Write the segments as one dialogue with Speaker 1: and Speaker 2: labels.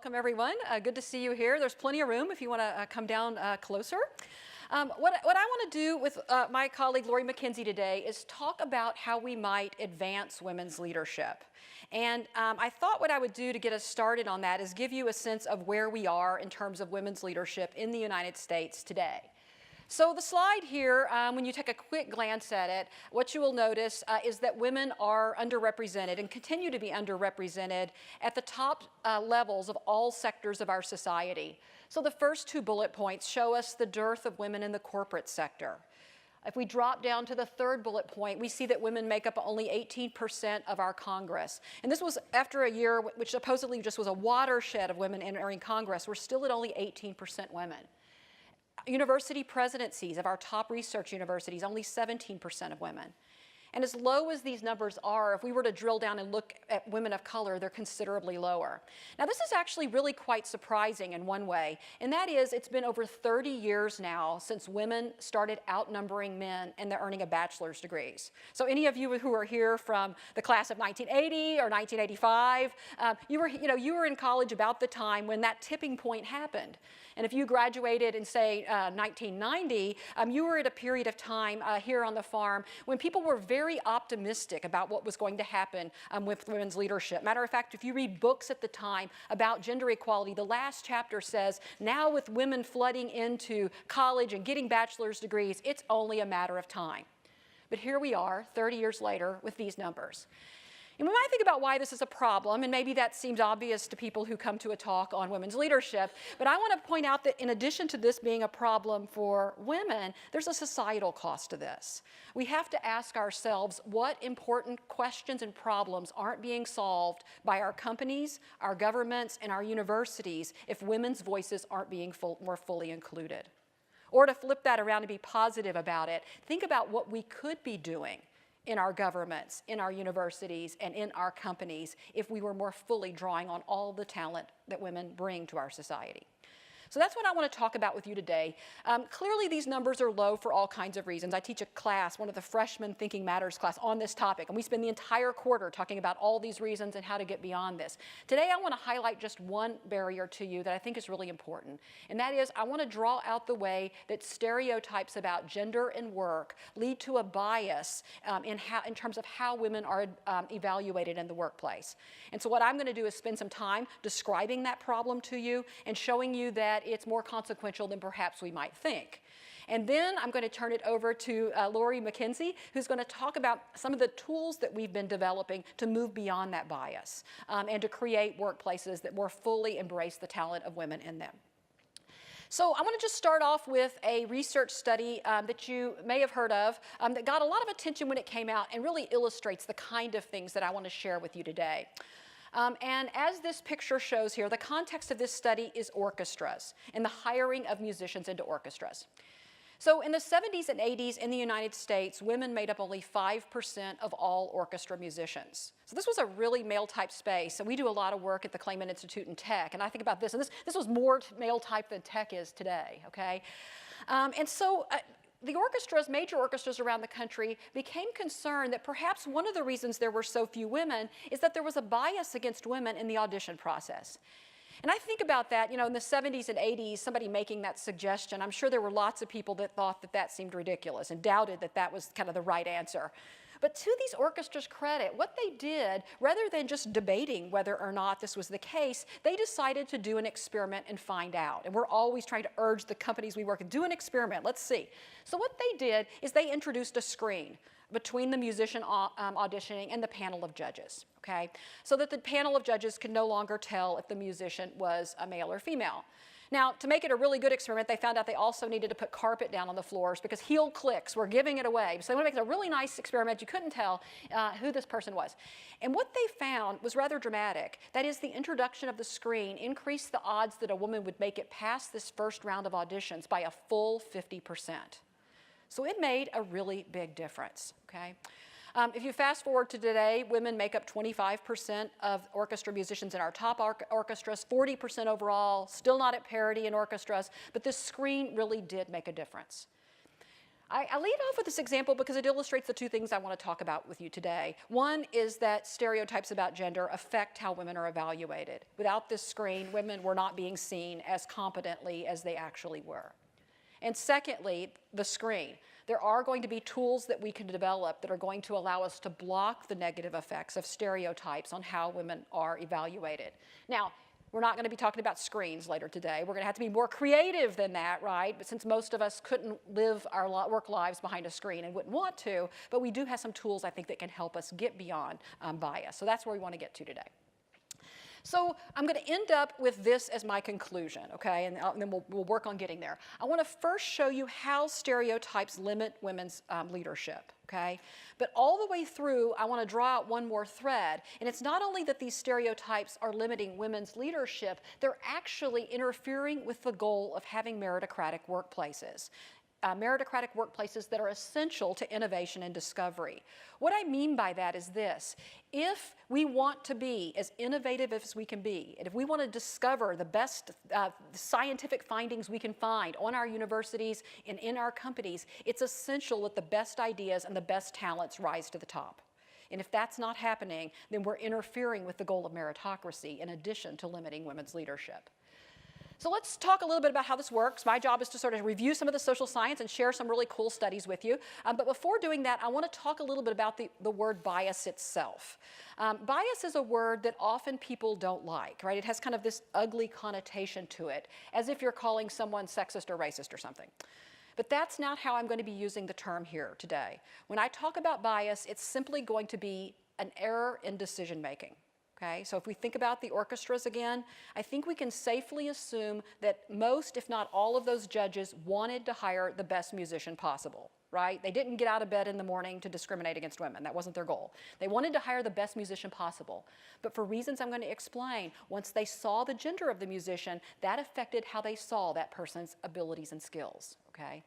Speaker 1: welcome everyone. Good to see you here. There's plenty of room if you want to come down closer. What I want to do with my colleague Lori McKenzie today is talk about how we might advance women's leadership. And I thought what I would do to get us started on that is give you a sense of where we are in terms of women's leadership in the United States today. So the slide here, when you take a quick glance at it, what you will notice is that women are underrepresented and continue to be underrepresented at the top levels of all sectors of our society. So the first two bullet points show us the dearth of women in the corporate sector. If we drop down to the third bullet point, we see that women make up only 18% of our Congress. And this was after a year which supposedly just was a watershed of women entering Congress. We're still at only 18% women. University presidencies of our top research universities, only 17% of women. And as low as these numbers are, if we were to drill down and look at women of color, they're considerably lower. Now, this is actually really quite surprising in one way, and that is it's been over 30 years now since women started outnumbering men and they're earning a bachelor's degrees. So any of you who are here from the class of 1980 or 1985, you were in college about the time when that tipping point happened. And if you graduated in, say, 1990, you were at a period of time here on the farm when people were very optimistic about what was going to happen with women's leadership. Matter of fact, if you read books at the time about gender equality, the last chapter says, now with women flooding into college and getting bachelor's degrees, it's only a matter of time. But here we are, 30 years later, with these numbers. And we might think about why this is a problem, and maybe that seems obvious to people who come to a talk on women's leadership, but I want to point out that in addition to this being a problem for women, there's a societal cost to this. We have to ask ourselves what important questions and problems aren't being solved by our companies, our governments, and our universities if women's voices aren't being more fully included. Or to flip that around and be positive about it, think about what we could be doing in our governments, in our universities, and in our companies if we were more fully drawing on all the talent that women bring to our society. So that's what I want to talk about with you today. Clearly these numbers are low for all kinds of reasons. I teach a class, one of the freshman Thinking Matters class, on this topic, and we spend the entire quarter talking about all these reasons and how to get beyond this. Today I want to highlight just one barrier to you that I think is really important, and that is I want to draw out the way that stereotypes about gender and work lead to a bias in terms of how women are evaluated in the workplace. And so what I'm going to do is spend some time describing that problem to you and showing you that it's more consequential than perhaps we might think. And then I'm going to turn it over to Lori McKenzie, who's going to talk about some of the tools that we've been developing to move beyond that bias and to create workplaces that more fully embrace the talent of women in them. So I want to just start off with a research study that you may have heard of that got a lot of attention when it came out and really illustrates the kind of things that I want to share with you today. And as this picture shows here, the context of this study is orchestras and the hiring of musicians into orchestras. So in the 70s and 80s in the United States, women made up only 5% of all orchestra musicians. So this was a really male-type space, and we do a lot of work at the Clayman Institute in Tech, and I think about this, and this was more male-type than tech is today, okay? The orchestras, major orchestras around the country, became concerned that perhaps one of the reasons there were so few women is that there was a bias against women in the audition process. And I think about that, in the 70s and 80s, somebody making that suggestion, I'm sure there were lots of people that thought that that seemed ridiculous and doubted that that was kind of the right answer. But to these orchestras' credit, what they did, rather than just debating whether or not this was the case, they decided to do an experiment and find out. And we're always trying to urge the companies we work with, do an experiment, let's see. So what they did is they introduced a screen between the musician auditioning and the panel of judges, okay? So that the panel of judges could no longer tell if the musician was a male or female. Now, to make it a really good experiment, they found out they also needed to put carpet down on the floors because heel clicks were giving it away. So they wanted to make it a really nice experiment. You couldn't tell who this person was. And what they found was rather dramatic. That is, the introduction of the screen increased the odds that a woman would make it past this first round of auditions by a full 50%. So it made a really big difference, okay? If you fast forward to today, women make up 25% of orchestra musicians in our top orchestras, 40% overall, still not at parity in orchestras, but this screen really did make a difference. I lead off with this example because it illustrates the two things I want to talk about with you today. One is that stereotypes about gender affect how women are evaluated. Without this screen, women were not being seen as competently as they actually were. And secondly, the screen. There are going to be tools that we can develop that are going to allow us to block the negative effects of stereotypes on how women are evaluated. Now, we're not going to be talking about screens later today. We're going to have to be more creative than that, right? But since most of us couldn't live our work lives behind a screen and wouldn't want to, but we do have some tools, I think, that can help us get beyond bias. So that's where we want to get to today. So I'm going to end up with this as my conclusion, okay? And then we'll work on getting there. I want to first show you how stereotypes limit women's leadership, okay? But all the way through, I want to draw out one more thread. And it's not only that these stereotypes are limiting women's leadership, they're actually interfering with the goal of having meritocratic workplaces. Meritocratic workplaces that are essential to innovation and discovery. What I mean by that is this. If we want to be as innovative as we can be, and if we want to discover the best scientific findings we can find on our universities and in our companies, it's essential that the best ideas and the best talents rise to the top. And if that's not happening, then we're interfering with the goal of meritocracy in addition to limiting women's leadership. So let's talk a little bit about how this works. My job is to sort of review some of the social science and share some really cool studies with you. But before doing that, I want to talk a little bit about the word bias itself. Bias is a word that often people don't like, right? It has kind of this ugly connotation to it, as if you're calling someone sexist or racist or something. But that's not how I'm going to be using the term here today. When I talk about bias, it's simply going to be an error in decision making. Okay, so if we think about the orchestras again, I think we can safely assume that most, if not all of those judges wanted to hire the best musician possible, right? They didn't get out of bed in the morning to discriminate against women. That wasn't their goal. They wanted to hire the best musician possible. But for reasons I'm going to explain, once they saw the gender of the musician, that affected how they saw that person's abilities and skills, okay?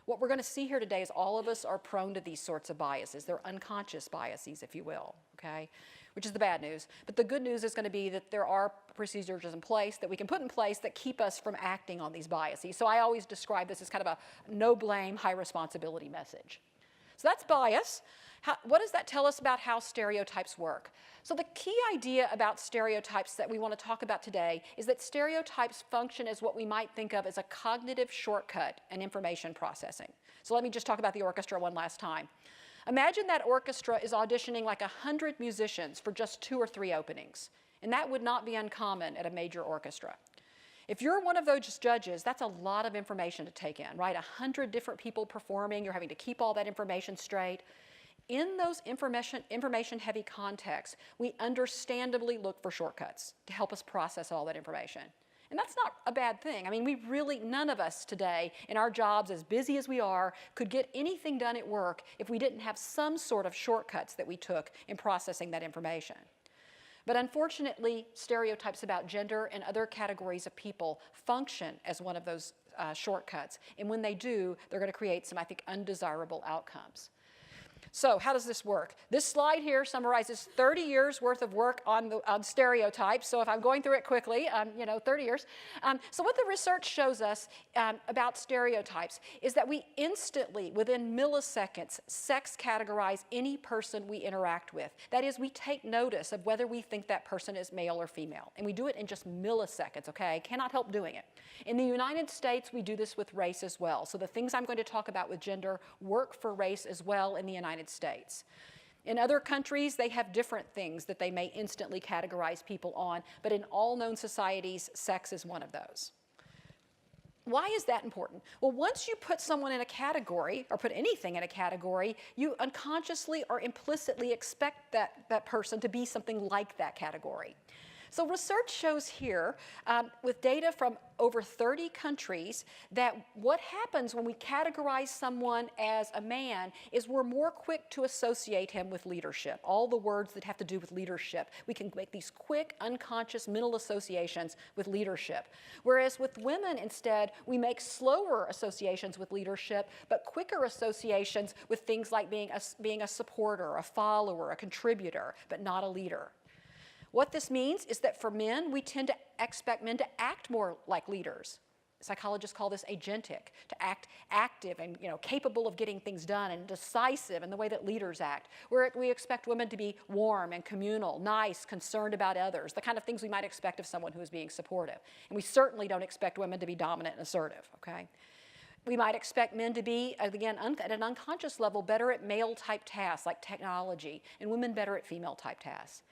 Speaker 1: What we're going to see here today is all of us are prone to these sorts of biases. They're unconscious biases, if you will, okay? Which is the bad news. But the good news is going to be that there are procedures in place that we can put in place that keep us from acting on these biases. So I always describe this as kind of a no blame, high responsibility message. So that's bias. What does that tell us about how stereotypes work? So the key idea about stereotypes that we want to talk about today is that stereotypes function as what we might think of as a cognitive shortcut in information processing. So let me just talk about the orchestra one last time. Imagine that orchestra is auditioning like 100 musicians for just 2 or 3 openings. And that would not be uncommon at a major orchestra. If you're one of those judges, that's a lot of information to take in, right? 100 different people performing, you're having to keep all that information straight. In those information-heavy contexts, we understandably look for shortcuts to help us process all that information. And that's not a bad thing. I mean, none of us today in our jobs, as busy as we are, could get anything done at work if we didn't have some sort of shortcuts that we took in processing that information. But unfortunately, stereotypes about gender and other categories of people function as one of those shortcuts. And when they do, they're going to create some, I think, undesirable outcomes. So how does this work? This slide here summarizes 30 years worth of work on stereotypes. So if I'm going through it quickly, 30 years. So what the research shows us about stereotypes is that we instantly, within milliseconds, sex categorize any person we interact with. That is, we take notice of whether we think that person is male or female. And we do it in just milliseconds, okay? Cannot help doing it. In the United States, we do this with race as well. So the things I'm going to talk about with gender work for race as well in the United States. In other countries, they have different things that they may instantly categorize people on, but in all known societies, sex is one of those. Why is that important? Well, once you put someone in a category, or put anything in a category, you unconsciously or implicitly expect that person to be something like that category. So research shows here, with data from over 30 countries, that what happens when we categorize someone as a man is we're more quick to associate him with leadership. All the words that have to do with leadership. We can make these quick, unconscious mental associations with leadership. Whereas with women, instead, we make slower associations with leadership, but quicker associations with things like being a supporter, a follower, a contributor, but not a leader. What this means is that for men, we tend to expect men to act more like leaders. Psychologists call this agentic, to act active and capable of getting things done, and decisive in the way that leaders act. Where we expect women to be warm and communal, nice, concerned about others, the kind of things we might expect of someone who is being supportive. And we certainly don't expect women to be dominant and assertive, okay? We might expect men to be, again, at an unconscious level, better at male-type tasks like technology, and women better at female-type tasks.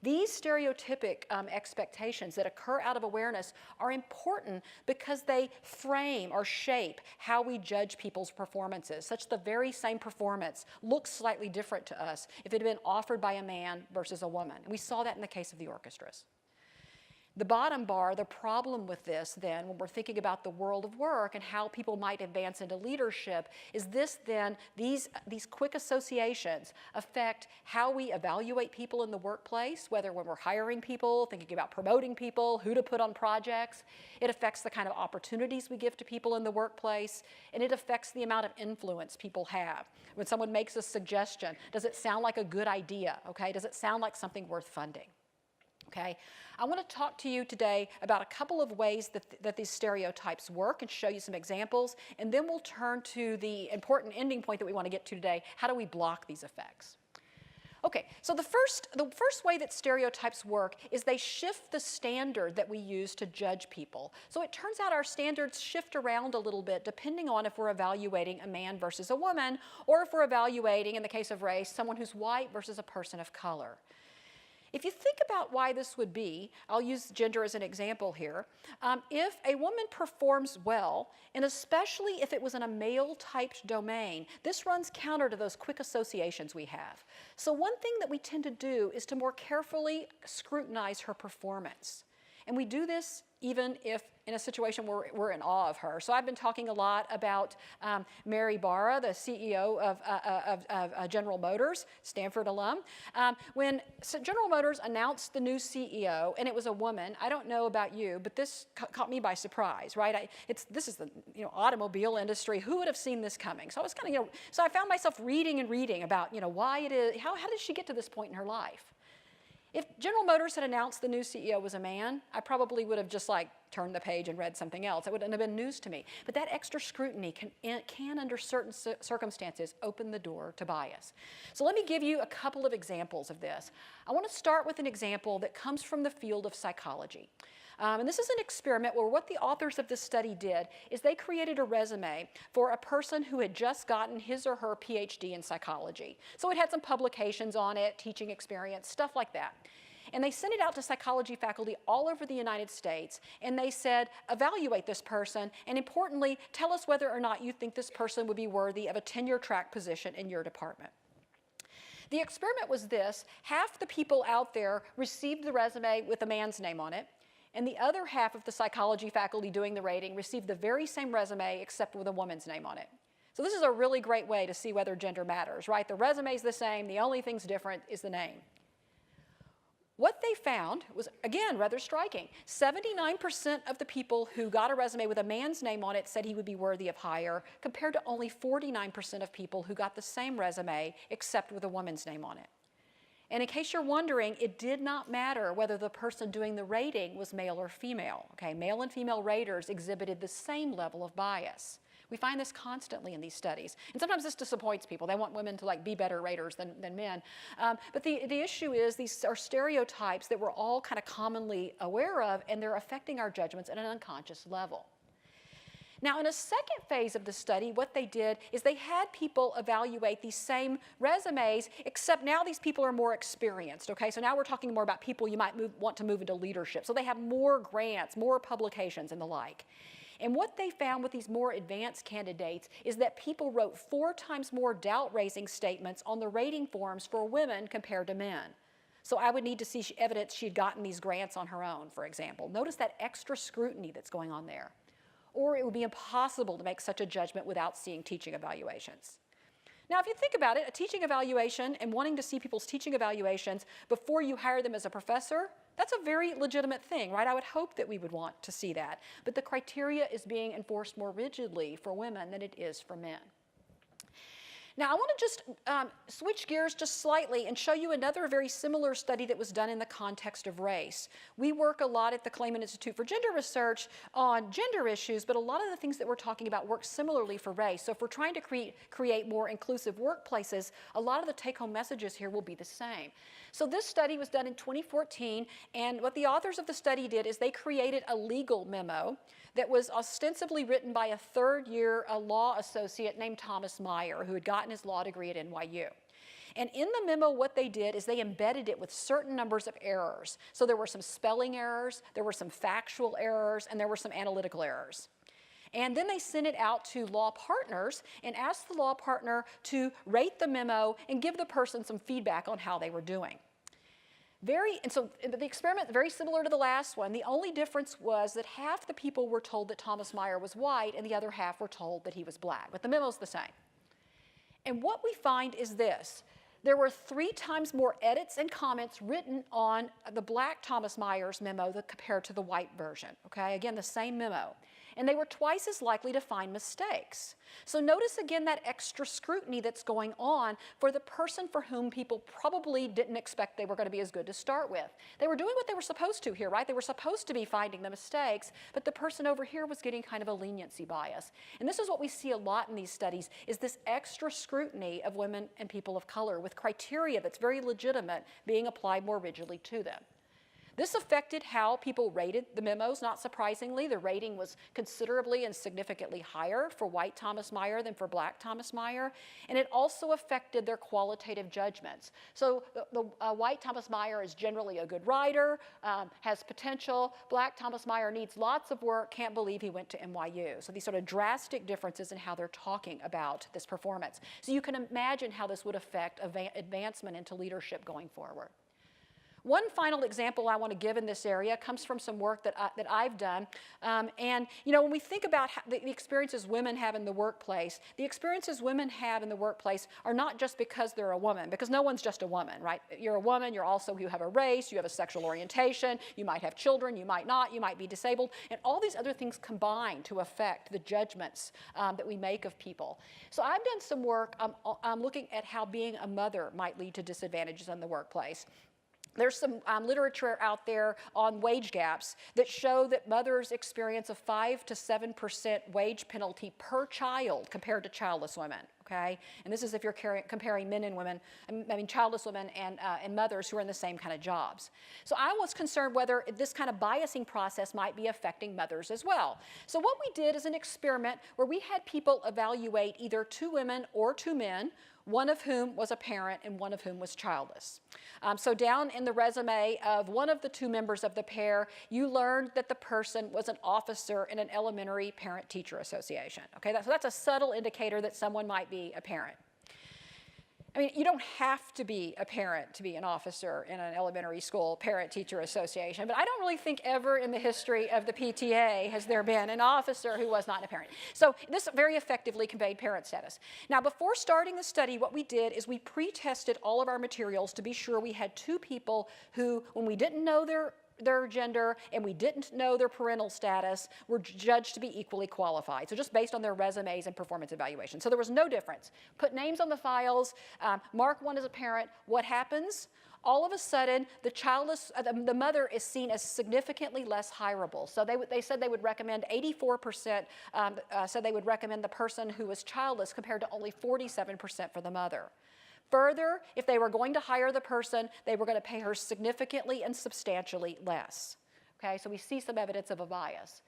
Speaker 1: These stereotypic expectations that occur out of awareness are important because they frame or shape how we judge people's performances, such the very same performance looks slightly different to us if it had been offered by a man versus a woman. And we saw that in the case of the orchestras. The bottom bar, the problem with this then, when we're thinking about the world of work and how people might advance into leadership, is this then, these quick associations affect how we evaluate people in the workplace, whether when we're hiring people, thinking about promoting people, who to put on projects. It affects the kind of opportunities we give to people in the workplace, and it affects the amount of influence people have. When someone makes a suggestion, does it sound like a good idea, okay? Does it sound like something worth funding? Okay, I want to talk to you today about a couple of ways that these stereotypes work and show you some examples, and then we'll turn to the important ending point that we want to get to today. How do we block these effects? Okay, so the first way that stereotypes work is they shift the standard that we use to judge people. So it turns out our standards shift around a little bit depending on if we're evaluating a man versus a woman, or if we're evaluating, in the case of race, someone who's white versus a person of color. If you think about why this would be, I'll use gender as an example here. If a woman performs well, and especially if it was in a male-typed domain, this runs counter to those quick associations we have. So one thing that we tend to do is to more carefully scrutinize her performance. And we do this even if in a situation where we're in awe of her. So I've been talking a lot about Mary Barra, the CEO of General Motors, Stanford alum. When General Motors announced the new CEO, and it was a woman, I don't know about you, but this caught me by surprise, right? This is the automobile industry. Who would have seen this coming? So I was kind of, so I found myself reading about, why it is, how did she get to this point in her life? If General Motors had announced the new CEO was a man, I probably would have just turned the page and read something else. It wouldn't have been news to me. But that extra scrutiny can under certain circumstances, open the door to bias. So let me give you a couple of examples of this. I want to start with an example that comes from the field of psychology. And this is an experiment where what the authors of this study did is they created a resume for a person who had just gotten his or her PhD in psychology. So it had some publications on it, teaching experience, stuff like that. And they sent it out to psychology faculty all over the United States, and they said, evaluate this person, and importantly, tell us whether or not you think this person would be worthy of a tenure-track position in your department. The experiment was this: half the people out there received the resume with a man's name on it, and the other half of the psychology faculty doing the rating received the very same resume except with a woman's name on it. So this is a really great way to see whether gender matters, right? The resume's the same, the only thing's different is the name. What they found was, again, rather striking. 79% of the people who got a resume with a man's name on it said he would be worthy of hire, compared to only 49% of people who got the same resume except with a woman's name on it. And in case you're wondering, it did not matter whether the person doing the rating was male or female. Okay, male and female raters exhibited the same level of bias. We find this constantly in these studies. And sometimes this disappoints people. They want women to be better raters than men. But the issue is these are stereotypes that we're all kind of commonly aware of, and they're affecting our judgments at an unconscious level. Now, in a second phase of the study, what they did is they had people evaluate these same resumes, except now these people are more experienced, okay? So now we're talking more about people you might want to move into leadership. So they have more grants, more publications, and the like. And what they found with these more advanced candidates is that people wrote 4 times more doubt-raising statements on the rating forms for women compared to men. So I would need to see evidence she'd gotten these grants on her own, for example. Notice that extra scrutiny that's going on there. Or it would be impossible to make such a judgment without seeing teaching evaluations. Now, if you think about it, a teaching evaluation and wanting to see people's teaching evaluations before you hire them as a professor, that's a very legitimate thing, right? I would hope that we would want to see that. But the criteria is being enforced more rigidly for women than it is for men. Now, I want to just switch gears just slightly and show you another very similar study that was done in the context of race. We work a lot at the Clayman Institute for Gender Research on gender issues, but a lot of the things that we're talking about work similarly for race. So if we're trying to create more inclusive workplaces, a lot of the take-home messages here will be the same. So this study was done in 2014, and what the authors of the study did is they created a legal memo that was ostensibly written by a third-year law associate named Thomas Meyer, who had gotten his law degree at NYU. And in the memo, what they did is they embedded it with certain numbers of errors. So there were some spelling errors, there were some factual errors, and there were some analytical errors. And then they sent it out to law partners and asked the law partner to rate the memo and give the person some feedback on how they were doing. So the experiment, very similar to the last one. The only difference was that half the people were told that Thomas Meyer was white and the other half were told that he was black, but the memo's the same. And what we find is this. There were 3 times more edits and comments written on the black Thomas Meyer's memo compared to the white version, okay? Again, the same memo. And they were twice as likely to find mistakes. So notice again that extra scrutiny that's going on for the person for whom people probably didn't expect they were going to be as good to start with. They were doing what they were supposed to here, right? They were supposed to be finding the mistakes, but the person over here was getting kind of a leniency bias. And this is what we see a lot in these studies, is this extra scrutiny of women and people of color with criteria that's very legitimate being applied more rigidly to them. This affected how people rated the memos, not surprisingly. The rating was considerably and significantly higher for white Thomas Meyer than for black Thomas Meyer. And it also affected their qualitative judgments. So the white Thomas Meyer is generally a good writer, has potential. Black Thomas Meyer needs lots of work, can't believe he went to NYU. So these sort of drastic differences in how they're talking about this performance. So you can imagine how this would affect advancement into leadership going forward. One final example I want to give in this area comes from some work that I've done. And you know, when we think about the experiences women have in the workplace, the experiences women have in the workplace are not just because they're a woman, because no one's just a woman, right? You're a woman, you have a race, you have a sexual orientation, you might have children, you might not, you might be disabled, and all these other things combine to affect the judgments that we make of people. So I've done some work looking at how being a mother might lead to disadvantages in the workplace. There's some literature out there on wage gaps that show that mothers experience a 5 to 7% wage penalty per child compared to childless women, okay? And this is if you're comparing men and women, childless women and mothers who are in the same kind of jobs. So I was concerned whether this kind of biasing process might be affecting mothers as well. So what we did is an experiment where we had people evaluate either 2 women or 2 men, one of whom was a parent and one of whom was childless. So down in the resume of one of the 2 members of the pair, you learned that the person was an officer in an elementary parent-teacher association. Okay, so that's a subtle indicator that someone might be a parent. I mean, you don't have to be a parent to be an officer in an elementary school parent-teacher association, but I don't really think ever in the history of the PTA has there been an officer who was not a parent. So this very effectively conveyed parent status. Now, before starting the study, what we did is we pre-tested all of our materials to be sure we had 2 people who, when we didn't know their gender and we didn't know their parental status, were judged to be equally qualified. So just based on their resumes and performance evaluation. So there was no difference. Put names on the files, mark one as a parent. What happens? All of a sudden, the mother is seen as significantly less hireable. So they said they would recommend 84% said they would recommend the person who was childless compared to only 47% for the mother. Further, if they were going to hire the person, they were going to pay her significantly and substantially less. Okay, so we see some evidence of a bias.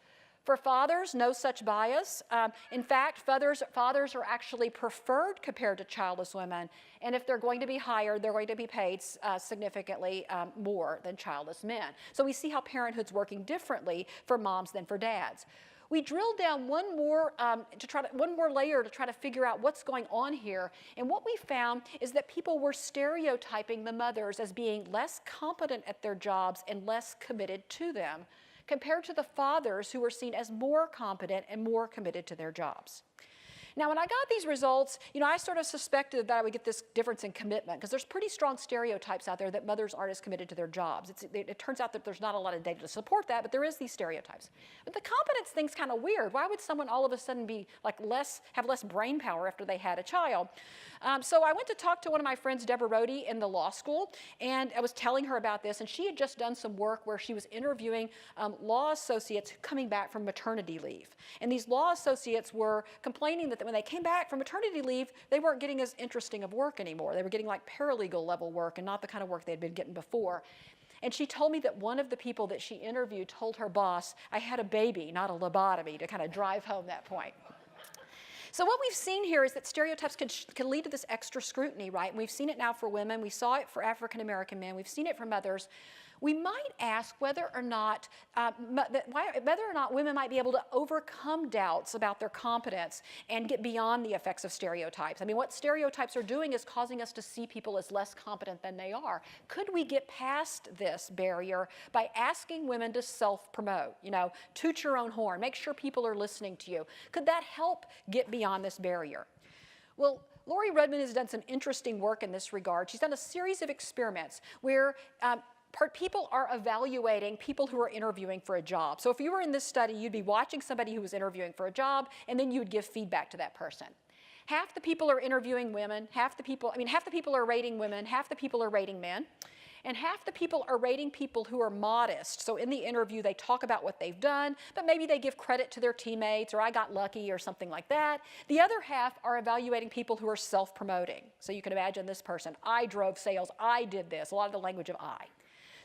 Speaker 1: For fathers, no such bias. In fact, fathers are actually preferred compared to childless women, and if they're going to be hired, they're going to be paid significantly more than childless men. So we see how parenthood's working differently for moms than for dads. We drilled down one more layer to try to figure out what's going on here. And what we found is that people were stereotyping the mothers as being less competent at their jobs and less committed to them, compared to the fathers who were seen as more competent and more committed to their jobs. Now, when I got these results, I sort of suspected that I would get this difference in commitment because there's pretty strong stereotypes out there that mothers aren't as committed to their jobs. It turns out that there's not a lot of data to support that, but there is these stereotypes. But the competence thing's kind of weird. Why would someone all of a sudden be like have less brain power after they had a child? So I went to talk to one of my friends, Deborah Rohde, in the law school, and I was telling her about this, and she had just done some work where she was interviewing law associates coming back from maternity leave. And these law associates were complaining that when they came back from maternity leave, they weren't getting as interesting of work anymore. They were getting like paralegal level work and not the kind of work they'd been getting before. And she told me that one of the people that she interviewed told her boss, I had a baby, not a lobotomy, to kind of drive home that point. So what we've seen here is that stereotypes can lead to this extra scrutiny, right? And we've seen it now for women. We saw it for African American men. We've seen it from others. We might ask whether or not women might be able to overcome doubts about their competence and get beyond the effects of stereotypes. I mean, what stereotypes are doing is causing us to see people as less competent than they are. Could we get past this barrier by asking women to self-promote? Toot your own horn, make sure people are listening to you. Could that help get beyond this barrier? Well, Lori Redmond has done some interesting work in this regard. She's done a series of experiments where people are evaluating people who are interviewing for a job. So if you were in this study, you'd be watching somebody who was interviewing for a job, and then you would give feedback to that person. Half the people are interviewing women, half the people are rating women, half the people are rating men, and half the people are rating people who are modest. So in the interview, they talk about what they've done, but maybe they give credit to their teammates, or I got lucky, or something like that. The other half are evaluating people who are self-promoting. So you can imagine this person, I drove sales, I did this, a lot of the language of I.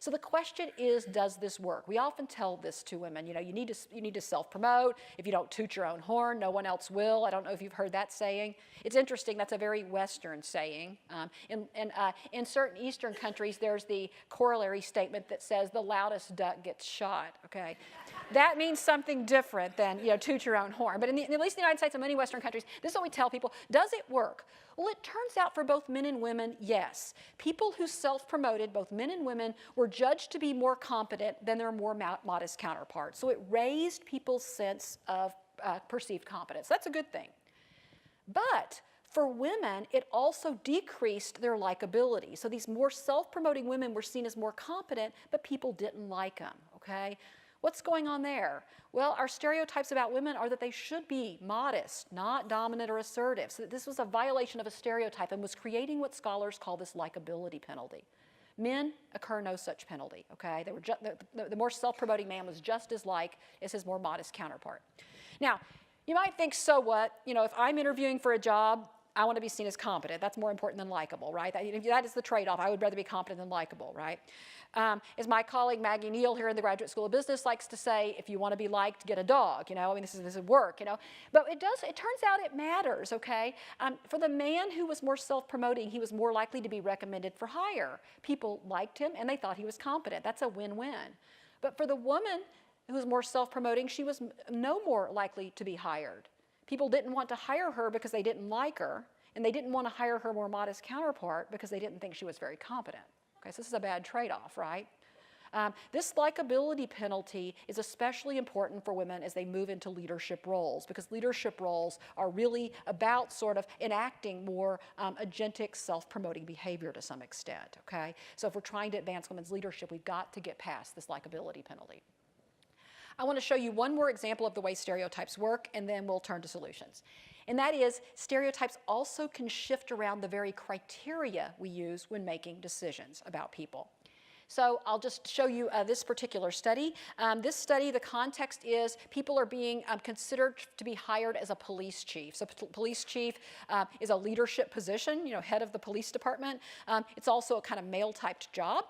Speaker 1: So the question is, does this work? We often tell this to women, you need to self-promote. If you don't toot your own horn, no one else will. I don't know if you've heard that saying. It's interesting, that's a very Western saying. In certain Eastern countries, there's the corollary statement that says the loudest duck gets shot, okay? That means something different than, toot your own horn. But at least in the United States and many Western countries, this is what we tell people. Does it work? Well, it turns out for both men and women, yes. People who self-promoted, both men and women, were judged to be more competent than their more modest counterparts. So it raised people's sense of perceived competence. That's a good thing. But for women, it also decreased their likability. So these more self-promoting women were seen as more competent, but people didn't like them, okay? What's going on there? Well, our stereotypes about women are that they should be modest, not dominant or assertive. So this was a violation of a stereotype and was creating what scholars call this likability penalty. Men occur no such penalty, okay? The more self-promoting man was just as like as his more modest counterpart. Now, you might think, so what? If I'm interviewing for a job, I want to be seen as competent. That's more important than likable, right? That is the trade-off. I would rather be competent than likable, right? As my colleague Maggie Neal here in the Graduate School of Business likes to say, if you want to be liked, get a dog. This is work. But it turns out it matters, okay? For the man who was more self-promoting, he was more likely to be recommended for hire. People liked him and they thought he was competent. That's a win-win. But for the woman who was more self-promoting, she was no more likely to be hired. People didn't want to hire her because they didn't like her, and they didn't want to hire her more modest counterpart because they didn't think she was very competent. Okay, so this is a bad trade-off, right? This likability penalty is especially important for women as they move into leadership roles, because leadership roles are really about sort of enacting more agentic, self-promoting behavior to some extent, okay? So if we're trying to advance women's leadership, we've got to get past this likability penalty. I want to show you one more example of the way stereotypes work, and then we'll turn to solutions. And that is, stereotypes also can shift around the very criteria we use when making decisions about people. So I'll just show you this particular study. This study, the context is people are being considered to be hired as a police chief. So police chief is a leadership position, head of the police department. It's also a kind of male-typed job.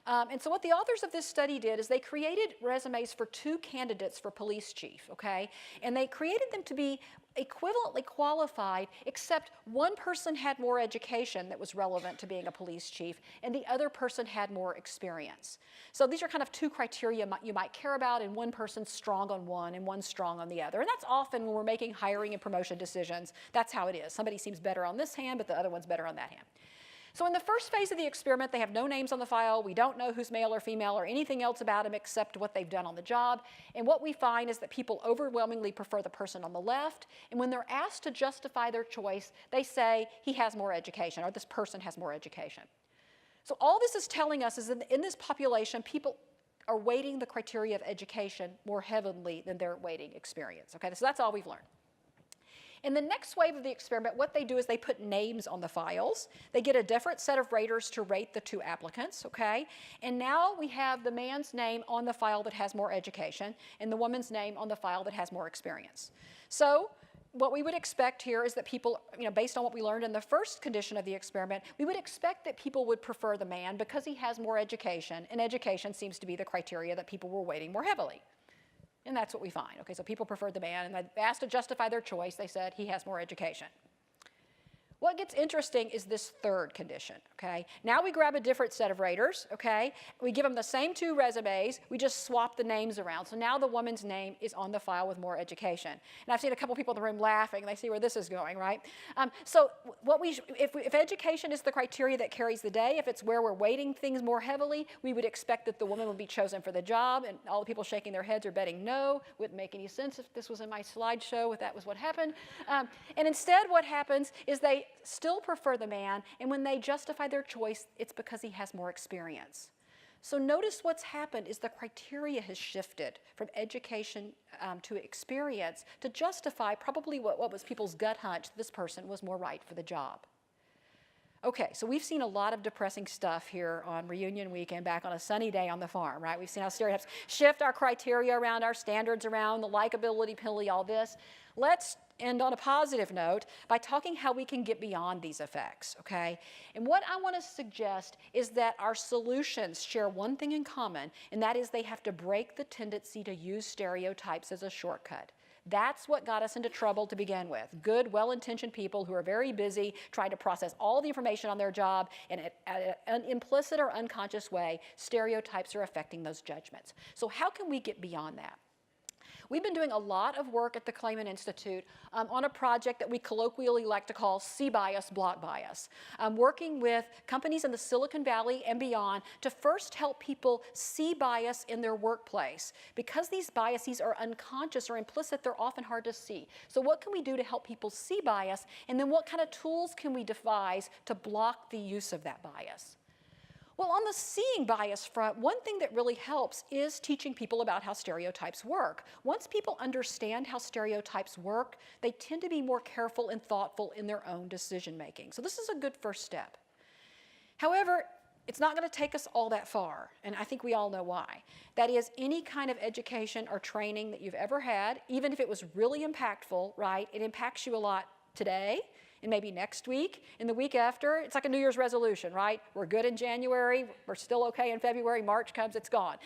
Speaker 1: And so what the authors of this study did is they created resumes for 2 candidates for police chief, okay? And they created them to be equivalently qualified, except one person had more education that was relevant to being a police chief, and the other person had more experience. So these are kind of 2 criteria you might care about, and one person's strong on one and one's strong on the other. And that's often when we're making hiring and promotion decisions, that's how it is. Somebody seems better on this hand, but the other one's better on that hand. So in the first phase of the experiment, they have no names on the file. We don't know who's male or female or anything else about them except what they've done on the job. And what we find is that people overwhelmingly prefer the person on the left. And when they're asked to justify their choice, they say he has more education or this person has more education. So all this is telling us is that in this population, people are weighting the criteria of education more heavily than they're weighting experience. Okay, so that's all we've learned. In the next wave of the experiment, what they do is they put names on the files. They get a different set of raters to rate the two applicants, okay? And now we have the man's name on the file that has more education and the woman's name on the file that has more experience. So what we would expect here is that people, based on what we learned in the first condition of the experiment, we would expect that people would prefer the man because he has more education, and education seems to be the criteria that people were weighting more heavily. And that's what we find. Okay, so people preferred the man, and they asked to justify their choice. They said he has more education. What gets interesting is this third condition, okay? Now we grab a different set of raters, okay? We give them the same two resumes. We just swap the names around. So now the woman's name is on the file with more education. And I've seen a couple people in the room laughing. They see where this is going, right? So if education is the criteria that carries the day, if it's where we're weighting things more heavily, we would expect that the woman would be chosen for the job. And all the people shaking their heads are betting no. Wouldn't make any sense if this was in my slideshow, if that was what happened. And instead what happens is they still prefer the man, and when they justify their choice, it's because he has more experience. So notice what's happened is the criteria has shifted from education to experience to justify probably what was people's gut hunch, this person was more right for the job. Okay, so we've seen a lot of depressing stuff here on reunion weekend back on a sunny day on the farm, right? We've seen how stereotypes shift our criteria around, our standards around, the likability penalty, all this. Let's end on a positive note by talking how we can get beyond these effects, okay? And what I want to suggest is that our solutions share one thing in common, and that is they have to break the tendency to use stereotypes as a shortcut. That's what got us into trouble to begin with. Good, well-intentioned people who are very busy trying to process all the information on their job, and at an implicit or unconscious way, stereotypes are affecting those judgments. So how can we get beyond that? We've been doing a lot of work at the Clayman Institute on a project that we colloquially like to call C-Bias, Block Bias, working with companies in the Silicon Valley and beyond to first help people see bias in their workplace. Because these biases are unconscious or implicit, they're often hard to see. So what can we do to help people see bias, and then what kind of tools can we devise to block the use of that bias? Well, on the seeing bias front, one thing that really helps is teaching people about how stereotypes work. Once people understand how stereotypes work, they tend to be more careful and thoughtful in their own decision making. So this is a good first step. However, it's not going to take us all that far, and I think we all know why. That is, any kind of education or training that you've ever had, even if it was really impactful, right, it impacts you a lot today, and maybe next week, and the week after. It's like a New Year's resolution, right? We're good in January, we're still okay in February, March comes, it's gone.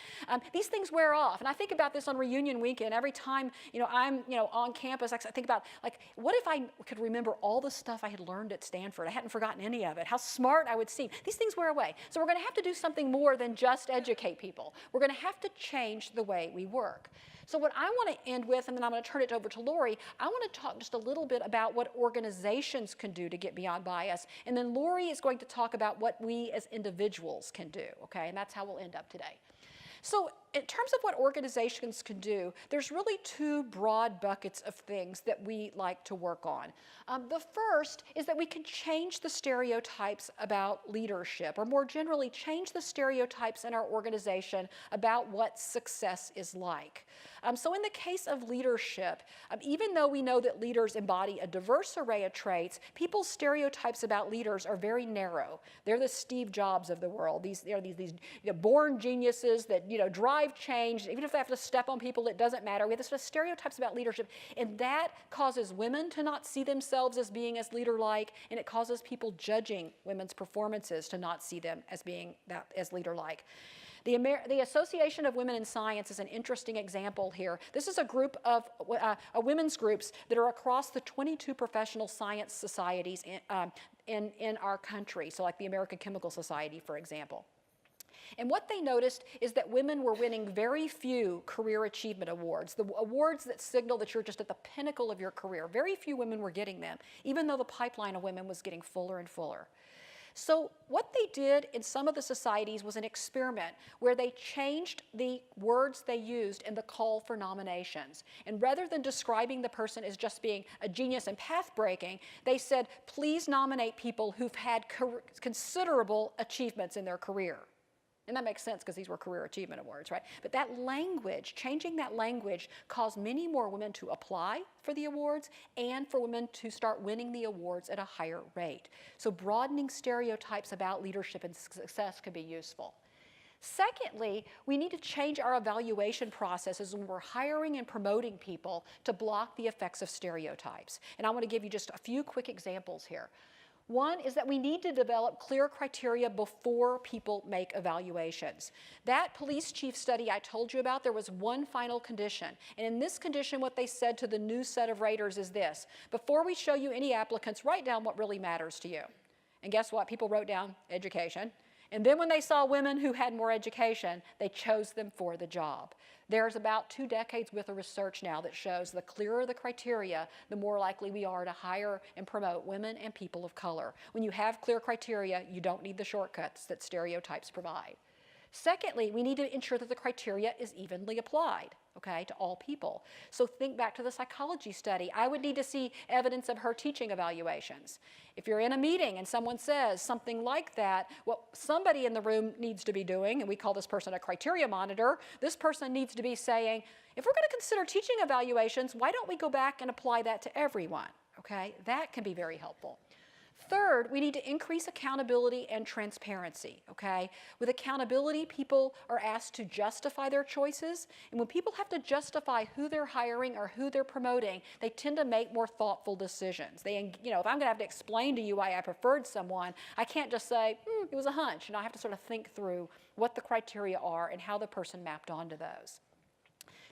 Speaker 1: These things wear off, and I think about this on reunion weekend. Every time I'm on campus, I think about, like, what if I could remember all the stuff I had learned at Stanford? I hadn't forgotten any of it. How smart I would seem. These things wear away. So we're going to have to do something more than just educate people. We're going to have to change the way we work. So what I want to end with, and then I'm going to turn it over to Lori, I want to talk just a little bit about what organizations can do to get beyond bias. And then Lori is going to talk about what we as individuals can do, okay? And that's how we'll end up today. So in terms of what organizations can do, there's really two broad buckets of things that we like to work on. The first is that we can change the stereotypes about leadership, or more generally, change the stereotypes in our organization about what success is like. So in the case of leadership, even though we know that leaders embody a diverse array of traits, people's stereotypes about leaders are very narrow. They're the Steve Jobs of the world. These born geniuses that drive change. Even if they have to step on people, it doesn't matter. We have this sort of stereotypes about leadership, and that causes women to not see themselves as being as leader-like, and it causes people judging women's performances to not see them as being as leader-like. The Association of Women in Science is an interesting example here. This is a group of women's groups that are across the 22 professional science societies in our country, so like the American Chemical Society, for example. And what they noticed is that women were winning very few career achievement awards, the awards that signal that you're just at the pinnacle of your career. Very few women were getting them, even though the pipeline of women was getting fuller and fuller. So what they did in some of the societies was an experiment where they changed the words they used in the call for nominations. And rather than describing the person as just being a genius and path-breaking, they said, please nominate people who've had considerable achievements in their career. And that makes sense because these were career achievement awards, right? But that language, changing that language, caused many more women to apply for the awards and for women to start winning the awards at a higher rate. So broadening stereotypes about leadership and success can be useful. Secondly, we need to change our evaluation processes when we're hiring and promoting people to block the effects of stereotypes. And I want to give you just a few quick examples here. One is that we need to develop clear criteria before people make evaluations. That police chief study I told you about, there was one final condition. And in this condition, what they said to the new set of raters is this: before we show you any applicants, write down what really matters to you. And guess what? People wrote down education. And then when they saw women who had more education, they chose them for the job. There's about 2 decades worth of research now that shows the clearer the criteria, the more likely we are to hire and promote women and people of color. When you have clear criteria, you don't need the shortcuts that stereotypes provide. Secondly, we need to ensure that the criteria is evenly applied, okay, to all people. So think back to the psychology study. I would need to see evidence of her teaching evaluations. If you're in a meeting and someone says something like that, what somebody in the room needs to be doing, and we call this person a criteria monitor, this person needs to be saying, if we're going to consider teaching evaluations, why don't we go back and apply that to everyone, okay? That can be very helpful. Third, we need to increase accountability and transparency, okay? With accountability, people are asked to justify their choices, and when people have to justify who they're hiring or who they're promoting, they tend to make more thoughtful decisions. They, you know, if I'm gonna have to explain to you why I preferred someone, I can't just say, it was a hunch. I have to sort of think through what the criteria are and how the person mapped onto those.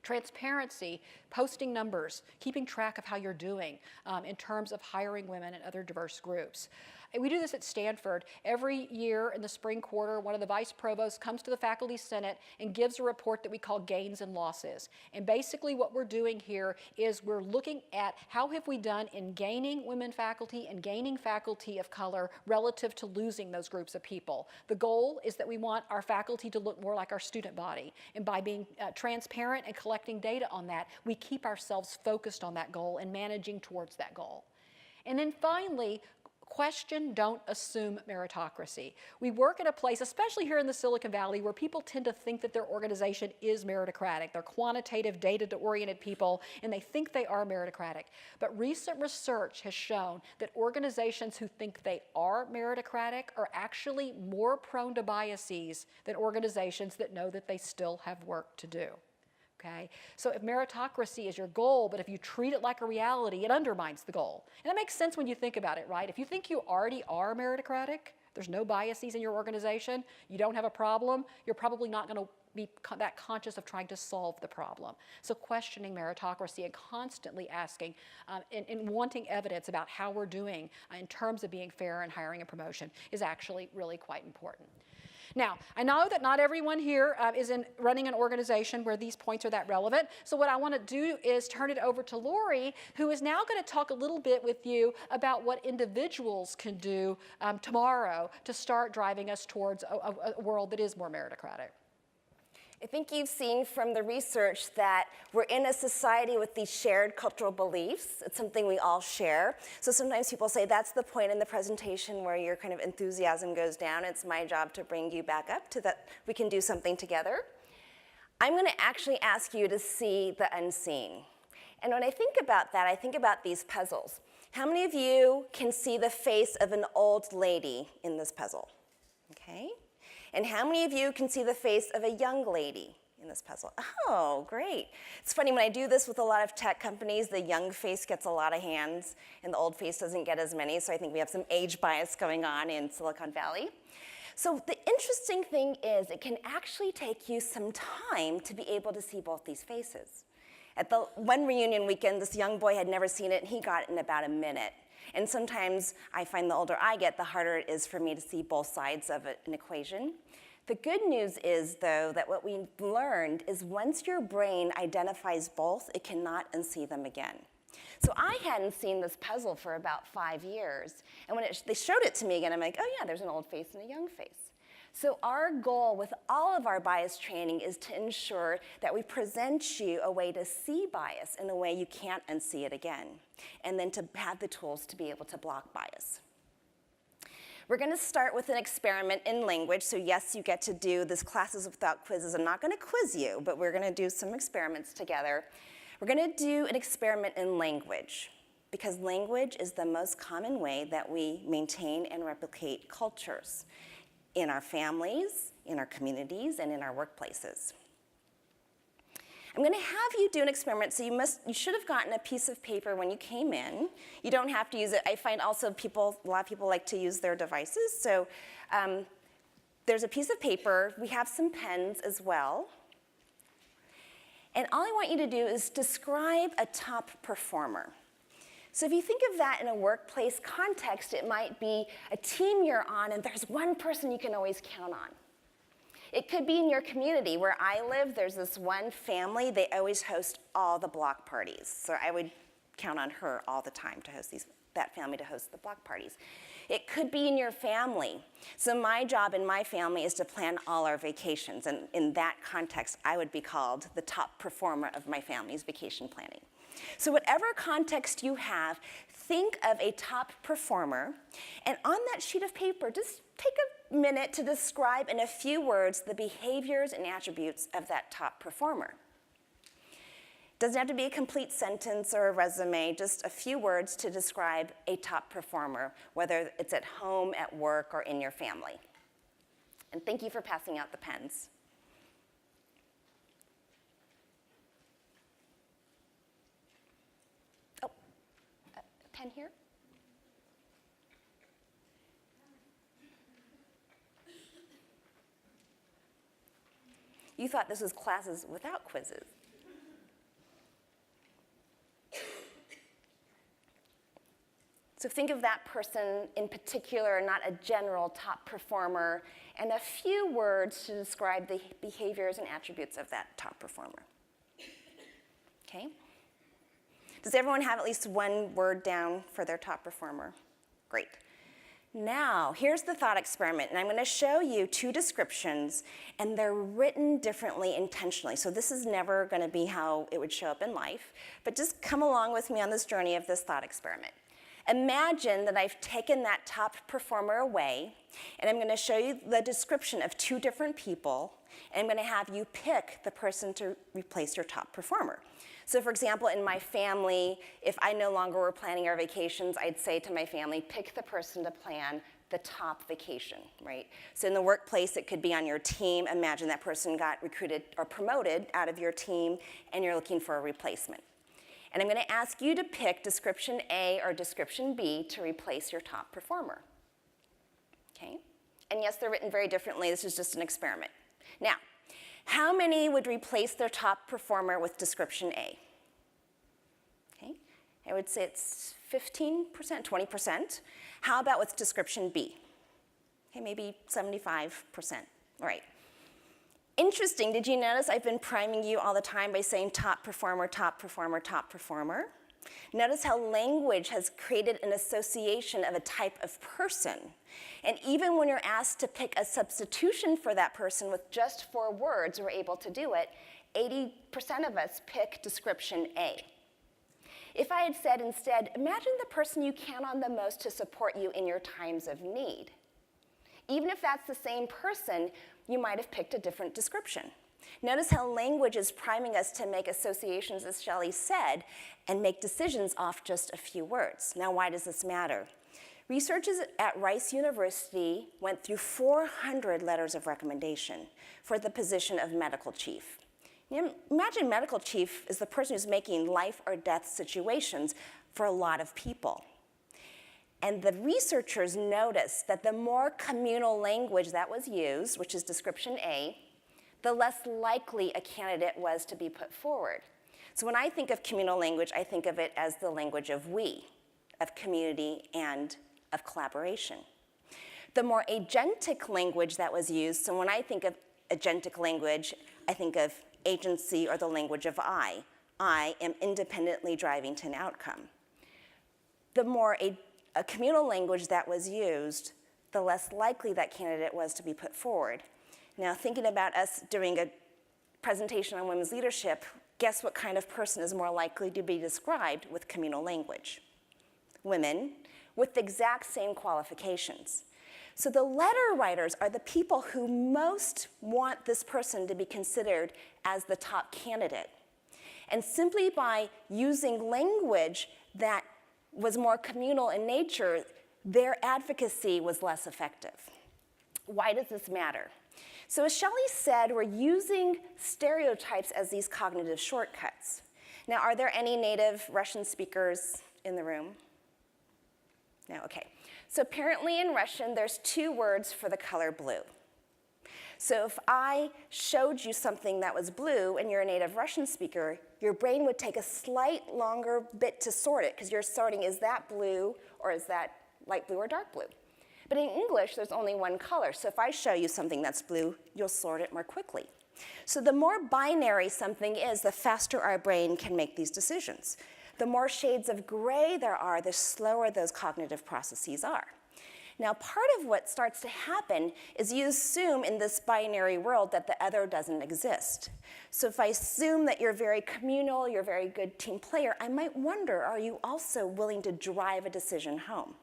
Speaker 1: Transparency, posting numbers, keeping track of how you're doing in terms of hiring women and other diverse groups. And we do this at Stanford. Every year in the spring quarter, one of the vice provosts comes to the faculty senate and gives a report that we call gains and losses. And basically what we're doing here is we're looking at how have we done in gaining women faculty and gaining faculty of color relative to losing those groups of people. The goal is that we want our faculty to look more like our student body. And by being transparent and collecting data on that, we keep ourselves focused on that goal and managing towards that goal. And then finally, question, don't assume meritocracy. We work at a place, especially here in the Silicon Valley, where people tend to think that their organization is meritocratic. They're quantitative, data-oriented people, and they think they are meritocratic. But recent research has shown that organizations who think they are meritocratic are actually more prone to biases than organizations that know that they still have work to do. Okay? So if meritocracy is your goal, but if you treat it like a reality, it undermines the goal. And that makes sense when you think about it, right? If you think you already are meritocratic, there's no biases in your organization, you don't have a problem, you're probably not going to be that conscious of trying to solve the problem. So questioning meritocracy and constantly asking and wanting evidence about how we're doing in terms of being fair in hiring and promotion is actually really quite important. Now, I know that not everyone here is running an organization where these points are that relevant. So what I want to do is turn it over to Lori, who is now going to talk a little bit with you about what individuals can do tomorrow to start driving us towards a world that is more meritocratic.
Speaker 2: I think you've seen from the research that we're in a society with these shared cultural beliefs. It's something we all share. So sometimes people say that's the point in the presentation where your kind of enthusiasm goes down. It's my job to bring you back up to that we can do something together. I'm going to actually ask you to see the unseen. And when I think about that, I think about these puzzles. How many of you can see the face of an old lady in this puzzle? Okay. And how many of you can see the face of a young lady in this puzzle? Oh, great. It's funny, when I do this with a lot of tech companies, the young face gets a lot of hands, and the old face doesn't get as many, so I think we have some age bias going on in Silicon Valley. So the interesting thing is it can actually take you some time to be able to see both these faces. At the one reunion weekend, this young boy had never seen it, and he got it in about a minute. And sometimes I find the older I get, the harder it is for me to see both sides of an equation. The good news is, though, that what we've learned is once your brain identifies both, it cannot unsee them again. So I hadn't seen this puzzle for about 5 years. And when they showed it to me again, I'm like, oh yeah, there's an old face and a young face. So our goal with all of our bias training is to ensure that we present you a way to see bias in a way you can't unsee it again, and then to have the tools to be able to block bias. We're going to start with an experiment in language. So yes, you get to do this classes without quizzes. I'm not going to quiz you, but we're going to do some experiments together. We're going to do an experiment in language, because language is the most common way that we maintain and replicate cultures in our families, in our communities, and in our workplaces. I'm going to have you do an experiment, so you should have gotten a piece of paper when you came in. You don't have to use it. I find also a lot of people like to use their devices, so there's a piece of paper. We have some pens as well. And all I want you to do is describe a top performer. So if you think of that in a workplace context, it might be a team you're on and there's one person you can always count on. It could be in your community. Where I live, there's this one family, they always host all the block parties. So I would count on her all the time to host that family to host the block parties. It could be in your family. So my job in my family is to plan all our vacations. And in that context, I would be called the top performer of my family's vacation planning. So whatever context you have, think of a top performer, and on that sheet of paper, just take a minute to describe in a few words the behaviors and attributes of that top performer. Doesn't have to be a complete sentence or a resume, just a few words to describe a top performer, whether it's at home, at work, or in your family. And thank you for passing out the pens. Pen here? You thought this was classes without quizzes. So think of that person in particular, not a general top performer, and a few words to describe the behaviors and attributes of that top performer. Okay? Does everyone have at least one word down for their top performer? Great. Now, here's the thought experiment, and I'm going to show you two descriptions, and they're written differently intentionally. So this is never going to be how it would show up in life, but just come along with me on this journey of this thought experiment. Imagine that I've taken that top performer away, and I'm going to show you the description of two different people, and I'm going to have you pick the person to replace your top performer. So for example, in my family, if I no longer were planning our vacations, I'd say to my family, pick the person to plan the top vacation, right? So in the workplace, it could be on your team. Imagine that person got recruited or promoted out of your team, and you're looking for a replacement. And I'm going to ask you to pick description A or description B to replace your top performer. Okay? And yes, they're written very differently. This is just an experiment. Now, how many would replace their top performer with description A? Okay, I would say it's 15%, 20%. How about with description B? Okay, maybe 75%. All right. Interesting, did you notice I've been priming you all the time by saying top performer, top performer, top performer? Notice how language has created an association of a type of person. And even when you're asked to pick a substitution for that person with just 4 words, we're able to do it. 80% of us pick description A. If I had said instead, imagine the person you count on the most to support you in your times of need. Even if that's the same person, you might have picked a different description. Notice how language is priming us to make associations, as Shelley said, and make decisions off just a few words. Now, why does this matter? Researchers at Rice University went through 400 letters of recommendation for the position of medical chief. Imagine medical chief is the person who's making life or death situations for a lot of people. And the researchers noticed that the more communal language that was used, which is description A, the less likely a candidate was to be put forward. So when I think of communal language, I think of it as the language of we, of community, and of collaboration. The more agentic language that was used, so when I think of agentic language, I think of agency or the language of I I am independently driving to an outcome. The more a communal language that was used, the less likely that candidate was to be put forward. Now, thinking about us doing a presentation on women's leadership, guess what kind of person is more likely to be described with communal language? Women with the exact same qualifications. So the letter writers are the people who most want this person to be considered as the top candidate. And simply by using language that was more communal in nature, their advocacy was less effective. Why does this matter? So as Shelley said, we're using stereotypes as these cognitive shortcuts. Now, are there any native Russian speakers in the room? No, okay. So apparently in Russian, there's 2 words for the color blue. So if I showed you something that was blue and you're a native Russian speaker, your brain would take a slight longer bit to sort it, because you're sorting, is that blue or is that light blue or dark blue? But in English, there's only one color. So if I show you something that's blue, you'll sort it more quickly. So the more binary something is, the faster our brain can make these decisions. The more shades of gray there are, the slower those cognitive processes are. Now, part of what starts to happen is you assume in this binary world that the other doesn't exist. So if I assume that you're very communal, you're a very good team player, I might wonder, are you also willing to drive a decision home?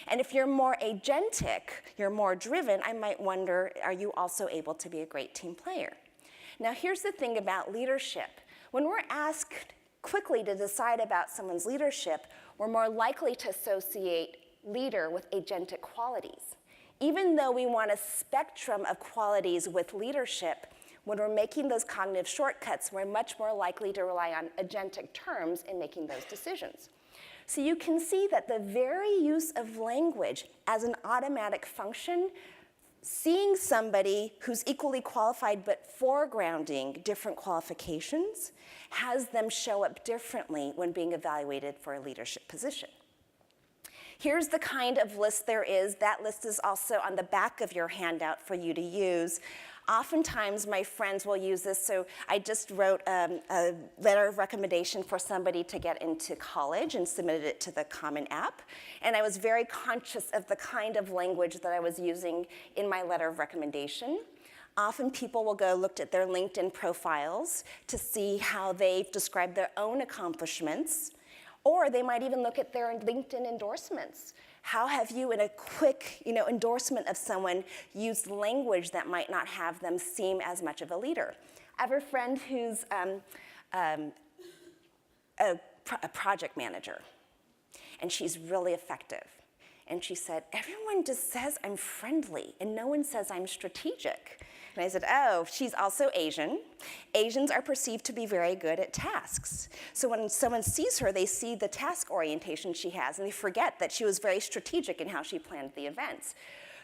Speaker 2: And if you're more agentic, you're more driven, I might wonder, are you also able to be a great team player? Now, here's the thing about leadership. When we're asked quickly to decide about someone's leadership, we're more likely to associate leader with agentic qualities. Even though we want a spectrum of qualities with leadership, when we're making those cognitive shortcuts, we're much more likely to rely on agentic terms in making those decisions. So you can see that the very use of language as an automatic function, seeing somebody who's equally qualified but foregrounding different qualifications, has them show up differently when being evaluated for a leadership position. Here's the kind of list there is. That list is also on the back of your handout for you to use. Oftentimes, my friends will use this. So I just wrote a letter of recommendation for somebody to get into college and submitted it to the Common App. And I was very conscious of the kind of language that I was using in my letter of recommendation. Often people will go look at their LinkedIn profiles to see how they've described their own accomplishments. Or they might even look at their LinkedIn endorsements. How have you, in a quick endorsement of someone, used language that might not have them seem as much of a leader? I have a friend who's a project manager, and she's really effective. And she said, everyone just says I'm friendly, and no one says I'm strategic. And I said, oh, she's also Asian. Asians are perceived to be very good at tasks. So when someone sees her, they see the task orientation she has, and they forget that she was very strategic in how she planned the events.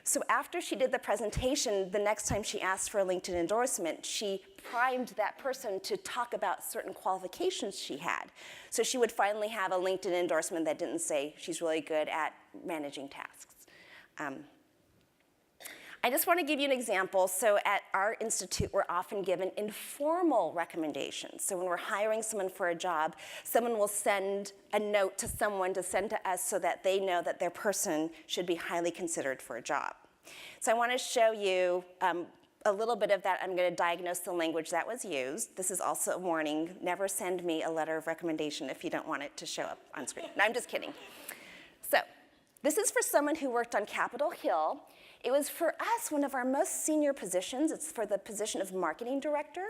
Speaker 2: So after she did the presentation, the next time she asked for a LinkedIn endorsement, she primed that person to talk about certain qualifications she had. So she would finally have a LinkedIn endorsement that didn't say she's really good at managing tasks. I just want to give you an example. So at our institute, we're often given informal recommendations. So when we're hiring someone for a job, someone will send a note to someone to send to us so that they know that their person should be highly considered for a job. So I want to show you a little bit of that. I'm going to diagnose the language that was used. This is also a warning. Never send me a letter of recommendation if you don't want it to show up on screen. No, I'm just kidding. So this is for someone who worked on Capitol Hill. It was for us one of our most senior positions. It's for the position of marketing director.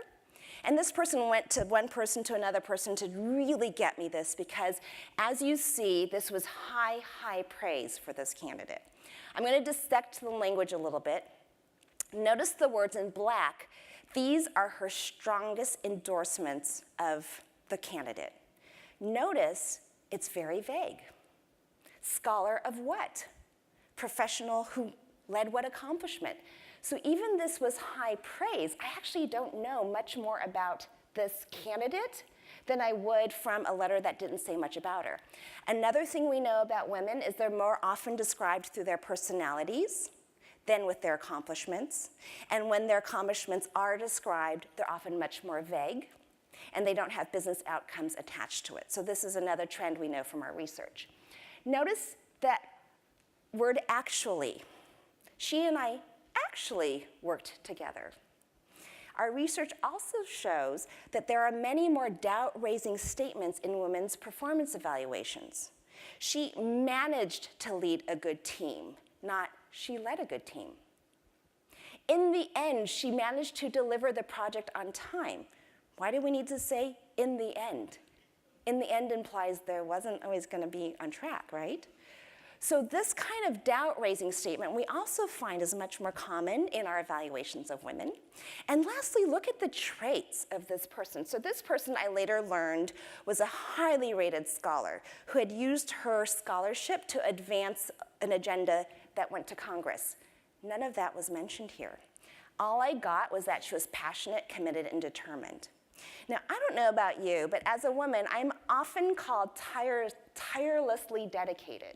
Speaker 2: And this person went to one person to another person to really get me this, because as you see, this was high, high praise for this candidate. I'm going to dissect the language a little bit. Notice the words in black. These are her strongest endorsements of the candidate. Notice it's very vague. Scholar of what? Professional who led what accomplishment? So even this was high praise. I actually don't know much more about this candidate than I would from a letter that didn't say much about her. Another thing we know about women is they're more often described through their personalities than with their accomplishments. And when their accomplishments are described, they're often much more vague. and they don't have business outcomes attached to it. So this is another trend we know from our research. Notice that word actually. She and I actually worked together. Our research also shows that there are many more doubt-raising statements in women's performance evaluations. She managed to lead a good team, not she led a good team. In the end, she managed to deliver the project on time. Why do we need to say in the end? In the end implies there wasn't always going to be on track, right? So this kind of doubt-raising statement we also find is much more common in our evaluations of women. And lastly, look at the traits of this person. So this person, I later learned, was a highly rated scholar who had used her scholarship to advance an agenda that went to Congress. None of that was mentioned here. All I got was that she was passionate, committed, and determined. Now, I don't know about you, but as a woman, I'm often called tirelessly dedicated.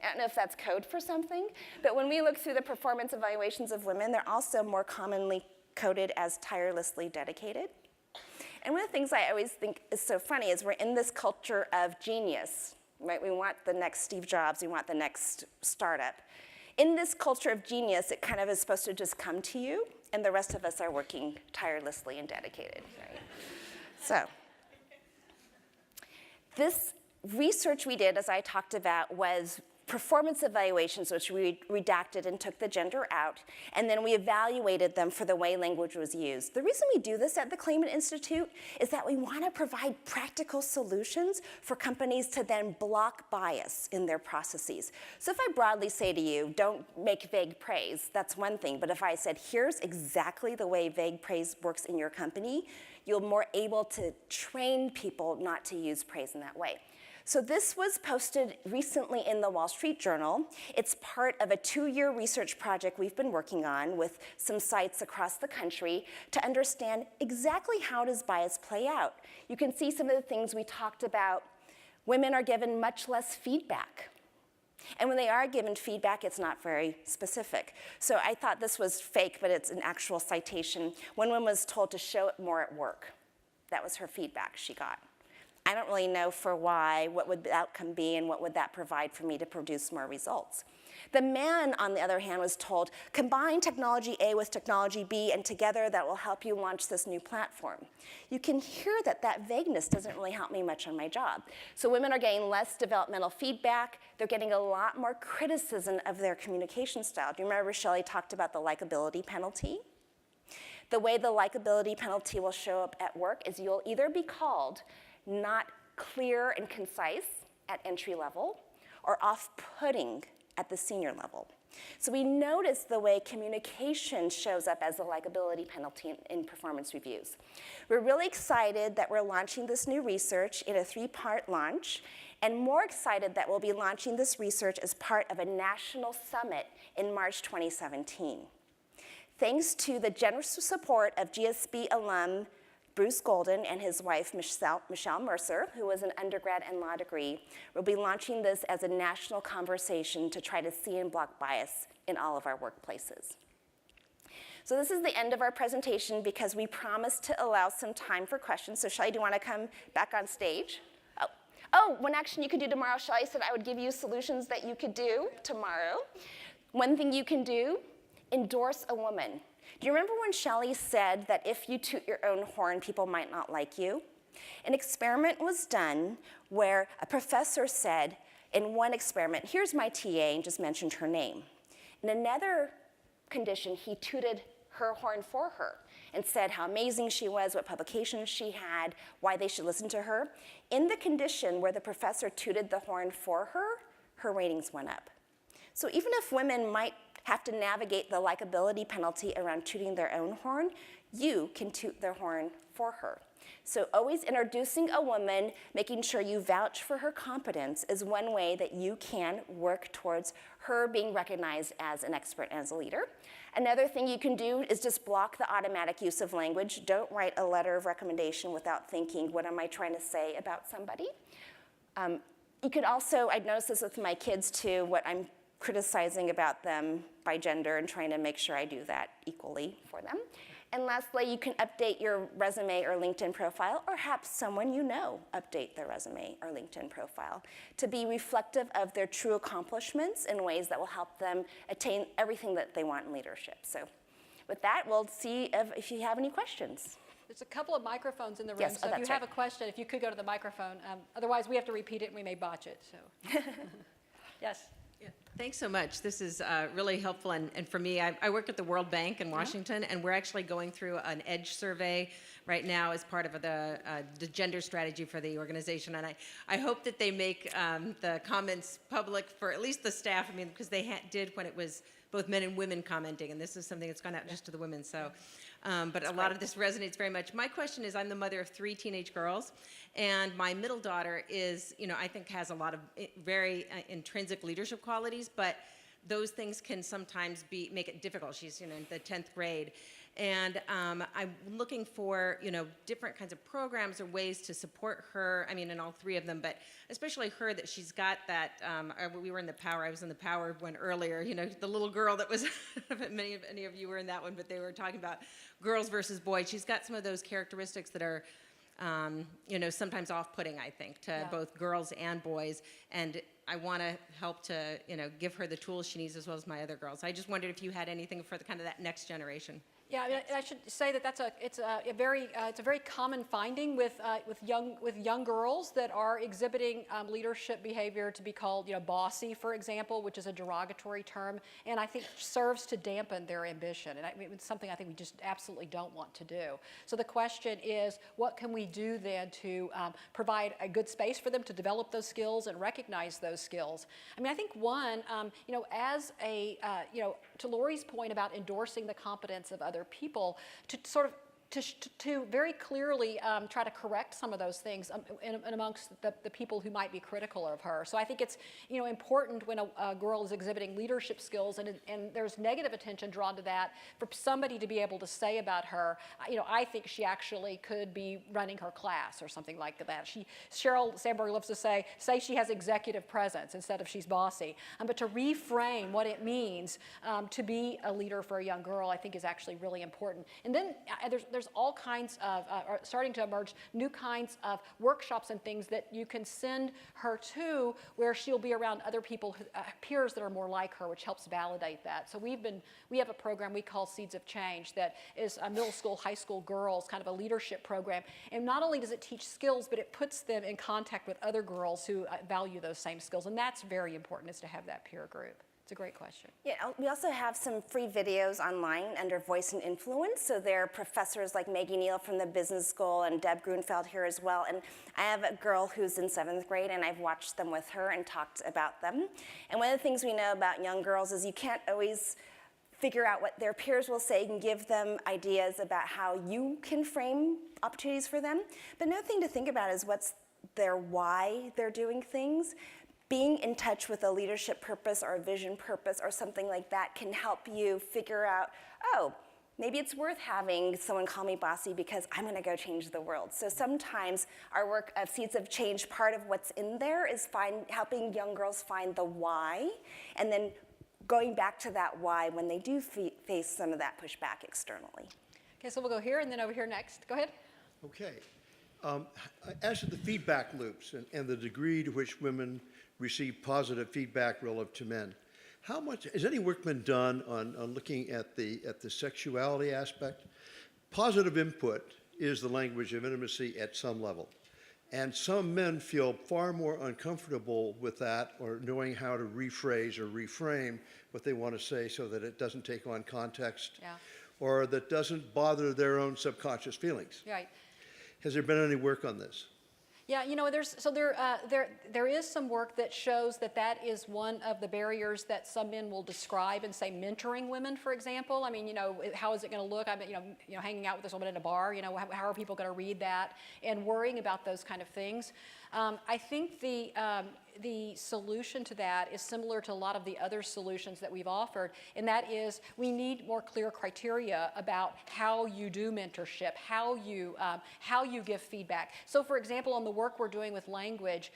Speaker 2: I don't know if that's code for something, but when we look through the performance evaluations of women, they're also more commonly coded as tirelessly dedicated. And one of the things I always think is so funny is we're in this culture of genius, right? We want the next Steve Jobs, we want the next startup. In this culture of genius, it kind of is supposed to just come to you, and the rest of us are working tirelessly and dedicated, right? So, this research we did, as I talked about, was performance evaluations, which we redacted and took the gender out, and then we evaluated them for the way language was used. The reason we do this at the Clayman Institute is that we want to provide practical solutions for companies to then block bias in their processes. So if I broadly say to you, don't make vague praise, that's one thing, but if I said, here's exactly the way vague praise works in your company, you're more able to train people not to use praise in that way. So this was posted recently in the Wall Street Journal. It's part of a 2-year research project we've been working on with some sites across the country to understand exactly how does bias play out. You can see some of the things we talked about. Women are given much less feedback. And when they are given feedback, it's not very specific. So I thought this was fake, but it's an actual citation. One woman was told to show it more at work. That was her feedback she got. I don't really know for why, what would the outcome be, and what would that provide for me to produce more results. The man, on the other hand, was told, combine technology A with technology B, and together that will help you launch this new platform. You can hear that that vagueness doesn't really help me much on my job. So women are getting less developmental feedback. They're getting a lot more criticism of their communication style. Do you remember Shelley talked about the likability penalty? The way the likability penalty will show up at work is you'll either be called not clear and concise at entry level, or off-putting at the senior level. So we notice the way communication shows up as a likability penalty in performance reviews. We're really excited that we're launching this new research in a 3-part launch, and more excited that we'll be launching this research as part of a national summit in March 2017. Thanks to the generous support of GSB alum Bruce Golden and his wife, Michelle Mercer, who was an undergrad and law degree, will be launching this as a national conversation to try to see and block bias in all of our workplaces. So this is the end of our presentation because we promised to allow some time for questions. So Shelley, do you want to come back on stage? Oh, one action you could do tomorrow, Shelley said I would give you solutions that you could do tomorrow. One thing you can do, endorse a woman. Do you remember when Shelley said that if you toot your own horn, people might not like you? An experiment was done where a professor said, in one experiment, here's my TA, and just mentioned her name. In another condition, he tooted her horn for her and said how amazing she was, what publications she had, why they should listen to her. In the condition where the professor tooted the horn for her, her ratings went up. So even if women might have to navigate the likability penalty around tooting their own horn, you can toot their horn for her. So always introducing a woman, making sure you vouch for her competence is one way that you can work towards her being recognized as an expert and as a leader. Another thing you can do is just block the automatic use of language. Don't write a letter of recommendation without thinking, what am I trying to say about somebody? You could also, I've noticed this with my kids too, what I'm criticizing about them by gender and trying to make sure I do that equally for them. And lastly, you can update your resume or LinkedIn profile, or perhaps someone you know update their resume or LinkedIn profile to be reflective of their true accomplishments in ways that will help them attain everything that they want in leadership. So with that, we'll see if you have any questions.
Speaker 1: There's a couple of microphones in the room,
Speaker 2: Yes,
Speaker 1: so if you
Speaker 2: that's
Speaker 1: have
Speaker 2: right.
Speaker 1: a question, if you could go to the microphone. Otherwise, we have to repeat it and we may botch it. So, yes.
Speaker 3: Yeah, thanks so much. This is really helpful. And for me, I work at the World Bank in Washington, and we're actually going through an EDGE survey right now as part of the gender strategy for the organization. And I hope that they make the comments public for at least the staff. I mean, because they did when it was both men and women commenting, and this is something that's gone out just to the women. So, but a lot of this resonates very much. My question is, I'm the mother of 3 teenage girls, and my middle daughter is, I think has a lot of very intrinsic leadership qualities, but those things can sometimes make it difficult. She's, in the 10th grade. And I'm looking for, different kinds of programs or ways to support her. I mean, in all 3 of them, but especially her, that she's got that. We were in the Power. I was in the Power one earlier. The little girl that was. Many of you were in that one, but they were talking about girls versus boys. She's got some of those characteristics that are, sometimes off-putting, I think, to both girls and boys. And I want to help to, give her the tools she needs as well as my other girls. I just wondered if you had anything for the kind of that next generation.
Speaker 1: Yeah, I mean, I should say that it's a very common finding with young girls that are exhibiting leadership behavior to be called bossy, for example, which is a derogatory term, and I think serves to dampen their ambition. And it's something I think we just absolutely don't want to do. So the question is, what can we do then to provide a good space for them to develop those skills and recognize those skills? I mean, I think one, as a to Lori's point about endorsing the competence of other people, to sort of to very clearly try to correct some of those things in amongst the people who might be critical of her. So I think it's important when a girl is exhibiting leadership skills and there's negative attention drawn to that, for somebody to be able to say about her, I think she actually could be running her class or something like that. Sheryl Sandberg loves to say she has executive presence instead of she's bossy. But to reframe what it means to be a leader for a young girl, I think is actually really important. And then there's all kinds of, are starting to emerge new kinds of workshops and things that you can send her to, where she'll be around other people, peers that are more like her, which helps validate that. So we have a program we call Seeds of Change that is a middle school, high school girls, kind of a leadership program. And not only does it teach skills, but it puts them in contact with other girls who value those same skills. And that's very important, is to have that peer group. It's a great question.
Speaker 2: Yeah, we also have some free videos online under Voice and Influence. So there are professors like Maggie Neal from the Business School and Deb Grunfeld here as well. And I have a girl who's in 7th grade, and I've watched them with her and talked about them. And one of the things we know about young girls is you can't always figure out what their peers will say and give them ideas about how you can frame opportunities for them. But another thing to think about is what's their why they're doing things. Being in touch with a leadership purpose or a vision purpose or something like that can help you figure out, oh, maybe it's worth having someone call me bossy because I'm going to go change the world. So sometimes our work of Seeds of Change, part of what's in there is helping young girls find the why, and then going back to that why when they do face some of that pushback externally.
Speaker 1: Okay, so we'll go here and then over here next. Go ahead.
Speaker 4: Okay. As to the feedback loops and the degree to which women receive positive feedback relative to men, how much has any work been done on looking at the sexuality aspect? Positive input is the language of intimacy at some level, and some men feel far more uncomfortable with that, or knowing how to rephrase or reframe what they want to say so that it doesn't take on context, or that doesn't bother their own subconscious feelings.
Speaker 1: Right.
Speaker 4: Has there been any work on this?
Speaker 1: Yeah, there is some work that shows that is one of the barriers that some men will describe and say mentoring women, for example. I mean, how is it going to look? I mean, hanging out with this woman in a bar. How are people going to read that? And worrying about those kind of things. I think the solution to that is similar to a lot of the other solutions that we've offered, and that is we need more clear criteria about how you do mentorship, how you give feedback. So for example, on the work we're doing with language,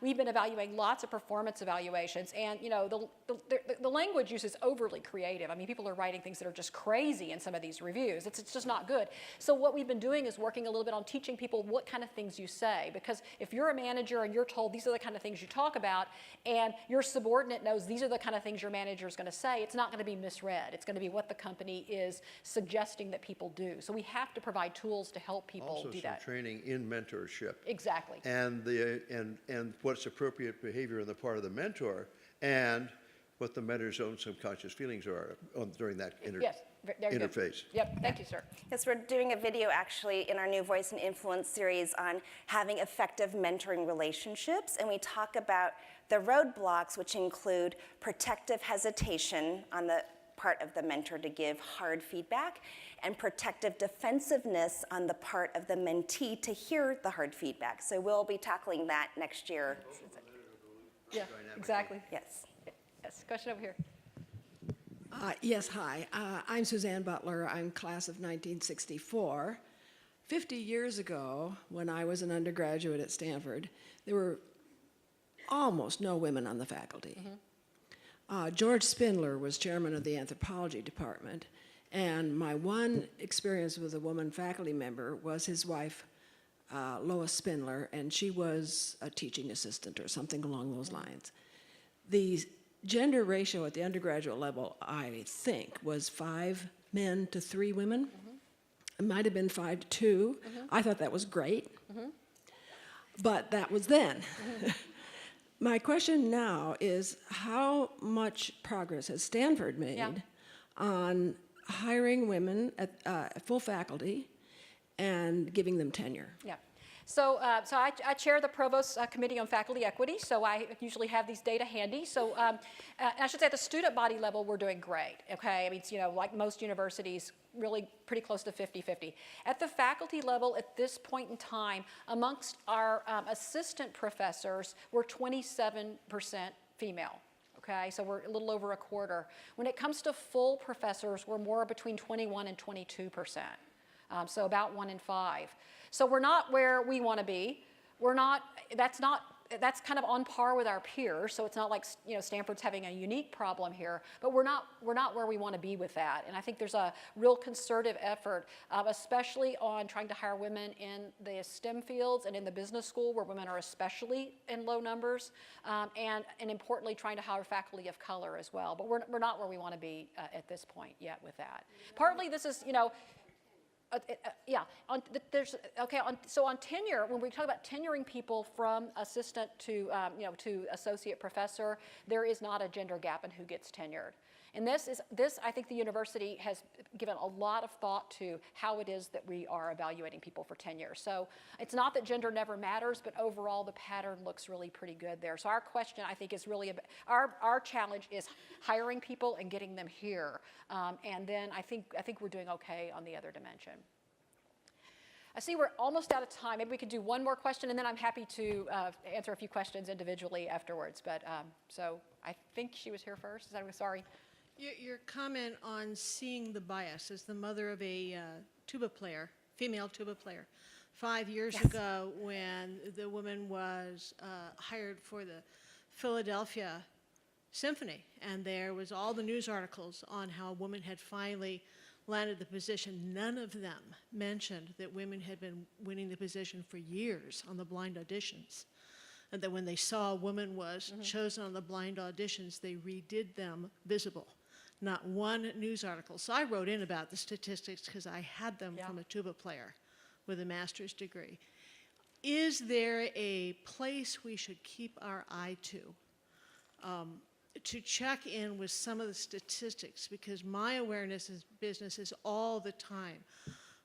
Speaker 1: we've been evaluating lots of performance evaluations, and the language use is overly creative. I mean, people are writing things that are just crazy in some of these reviews. It's just not good. So what we've been doing is working a little bit on teaching people what kind of things you say, because if you're a manager and you're told these are the kind of things you talk about, and your subordinate knows these are the kind of things your manager is going to say, it's not going to be misread. It's going to be what the company is suggesting that people do. So we have to provide tools to help people
Speaker 4: Also,
Speaker 1: do
Speaker 4: some
Speaker 1: that.
Speaker 4: training in mentorship.
Speaker 1: Exactly.
Speaker 4: And what's appropriate behavior on the part of the mentor, and what the mentor's own subconscious feelings are during that
Speaker 1: Yes, very good.
Speaker 4: interface.
Speaker 1: Yep, thank you, sir.
Speaker 2: Yes, we're doing a video actually in our new Voice and Influence series on having effective mentoring relationships, and we talk about the roadblocks, which include protective hesitation on the part of the mentor to give hard feedback, and protective defensiveness on the part of the mentee to hear the hard feedback. So we'll be tackling that next year.
Speaker 1: Yeah, exactly.
Speaker 2: Yes.
Speaker 1: Yes, question over here.
Speaker 5: Yes, hi. I'm Suzanne Butler. I'm class of 1964. 50 years ago, when I was an undergraduate at Stanford, there were almost no women on the faculty. George Spindler was chairman of the anthropology department, and my one experience with a woman faculty member was his wife, Lois Spindler, and she was a teaching assistant or something along those lines. The gender ratio at the undergraduate level, I think, was 5 men to 3 women. It might have been 5 to 2. I thought that was great, but that was then. My question now is, how much progress has Stanford made on hiring women at full faculty and giving them tenure?
Speaker 1: Yeah. So I chair the Provost Committee on Faculty Equity, so I usually have these data handy. So I should say at the student body level, we're doing great, okay? I mean, it's, like most universities, really pretty close to 50-50. At the faculty level, at this point in time, amongst our assistant professors, we're 27% female. Okay, so we're a little over a quarter. When it comes to full professors, we're more between 21 and 22%. So about 1 in 5. So we're not where we want to be. That's kind of on par with our peers. So it's not like Stanford's having a unique problem here, but we're not where we want to be with that. And I think there's a real concerted effort, especially on trying to hire women in the STEM fields and in the business school, where women are especially in low numbers, and importantly trying to hire faculty of color as well. But we're not where we want to be at this point yet with that. Partly this is so on tenure, when we talk about tenuring people from assistant to to associate professor, there is not a gender gap in who gets tenured. And this I think the university has given a lot of thought to how it is that we are evaluating people for tenure. So it's not that gender never matters, but overall the pattern looks really pretty good there. So our question, I think, is really about, our challenge is hiring people and getting them here. And then I think we're doing okay on the other dimension. I see we're almost out of time. Maybe we could do one more question, and then I'm happy to answer a few questions individually afterwards. But so I think she was here first. Is that sorry?
Speaker 6: Your comment on seeing the bias as the mother of a tuba player, female tuba player, 5 years ago when the woman was hired for the Philadelphia Symphony, and there was all the news articles on how a woman had finally landed the position. None of them mentioned that women had been winning the position for years on the blind auditions, and that when they saw a woman was chosen on the blind auditions, they redid them visible. Not one news article. So I wrote in about the statistics because I had them from a tuba player with a master's degree. Is there a place we should keep our eye to check in with some of the statistics? Because my awareness in business is all the time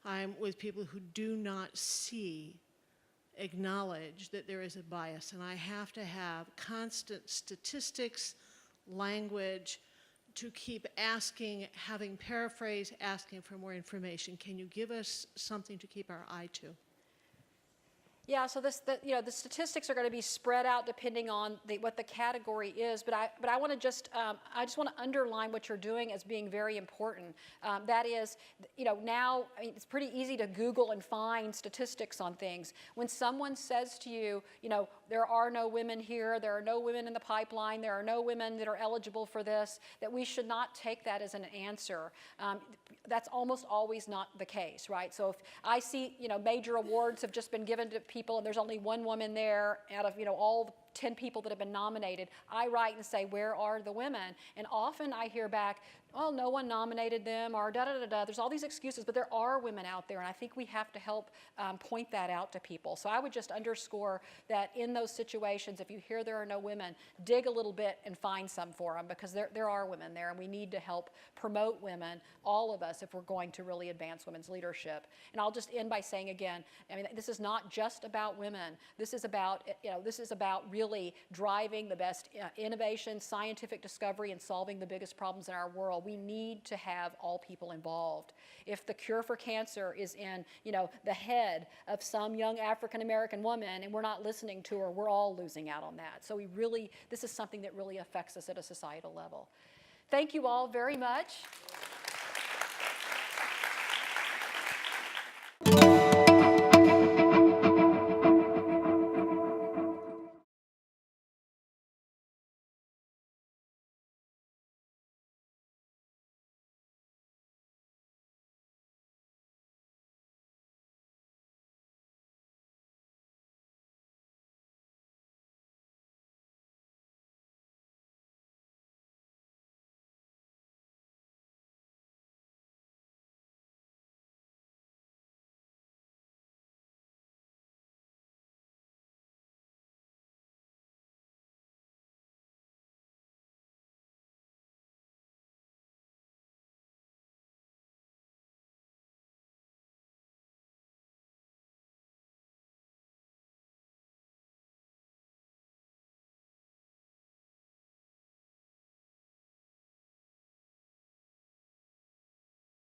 Speaker 6: I'm with people who do not acknowledge that there is a bias, and I have to have constant statistics, language, to keep asking, having paraphrase, asking for more information. Can you give us something to keep our eye to?
Speaker 1: Yeah, so the statistics are going to be spread out depending on what the category is. But I want to I just want to underline what you're doing as being very important. That is, now it's pretty easy to Google and find statistics on things. When someone says to you, there are no women here, there are no women in the pipeline, there are no women that are eligible for this, that we should not take that as an answer. That's almost always not the case, right? So if I see, major awards have just been given to people and there's only one woman there out of, all the 10 people that have been nominated, I write and say, where are the women? And often I hear back, oh, no one nominated them, or da-da-da-da. There's all these excuses, but there are women out there, and I think we have to help point that out to people. So I would just underscore that in those situations, if you hear there are no women, dig a little bit and find some for them, because there are women there, and we need to help promote women, all of us, if we're going to really advance women's leadership. And I'll just end by saying again, this is not just about women. This is about, really driving the best innovation, scientific discovery, and solving the biggest problems in our world. We need to have all people involved. If the cure for cancer is in, the head of some young African-American woman and we're not listening to her, we're all losing out on that. So this is something that really affects us at a societal level. Thank you all very much.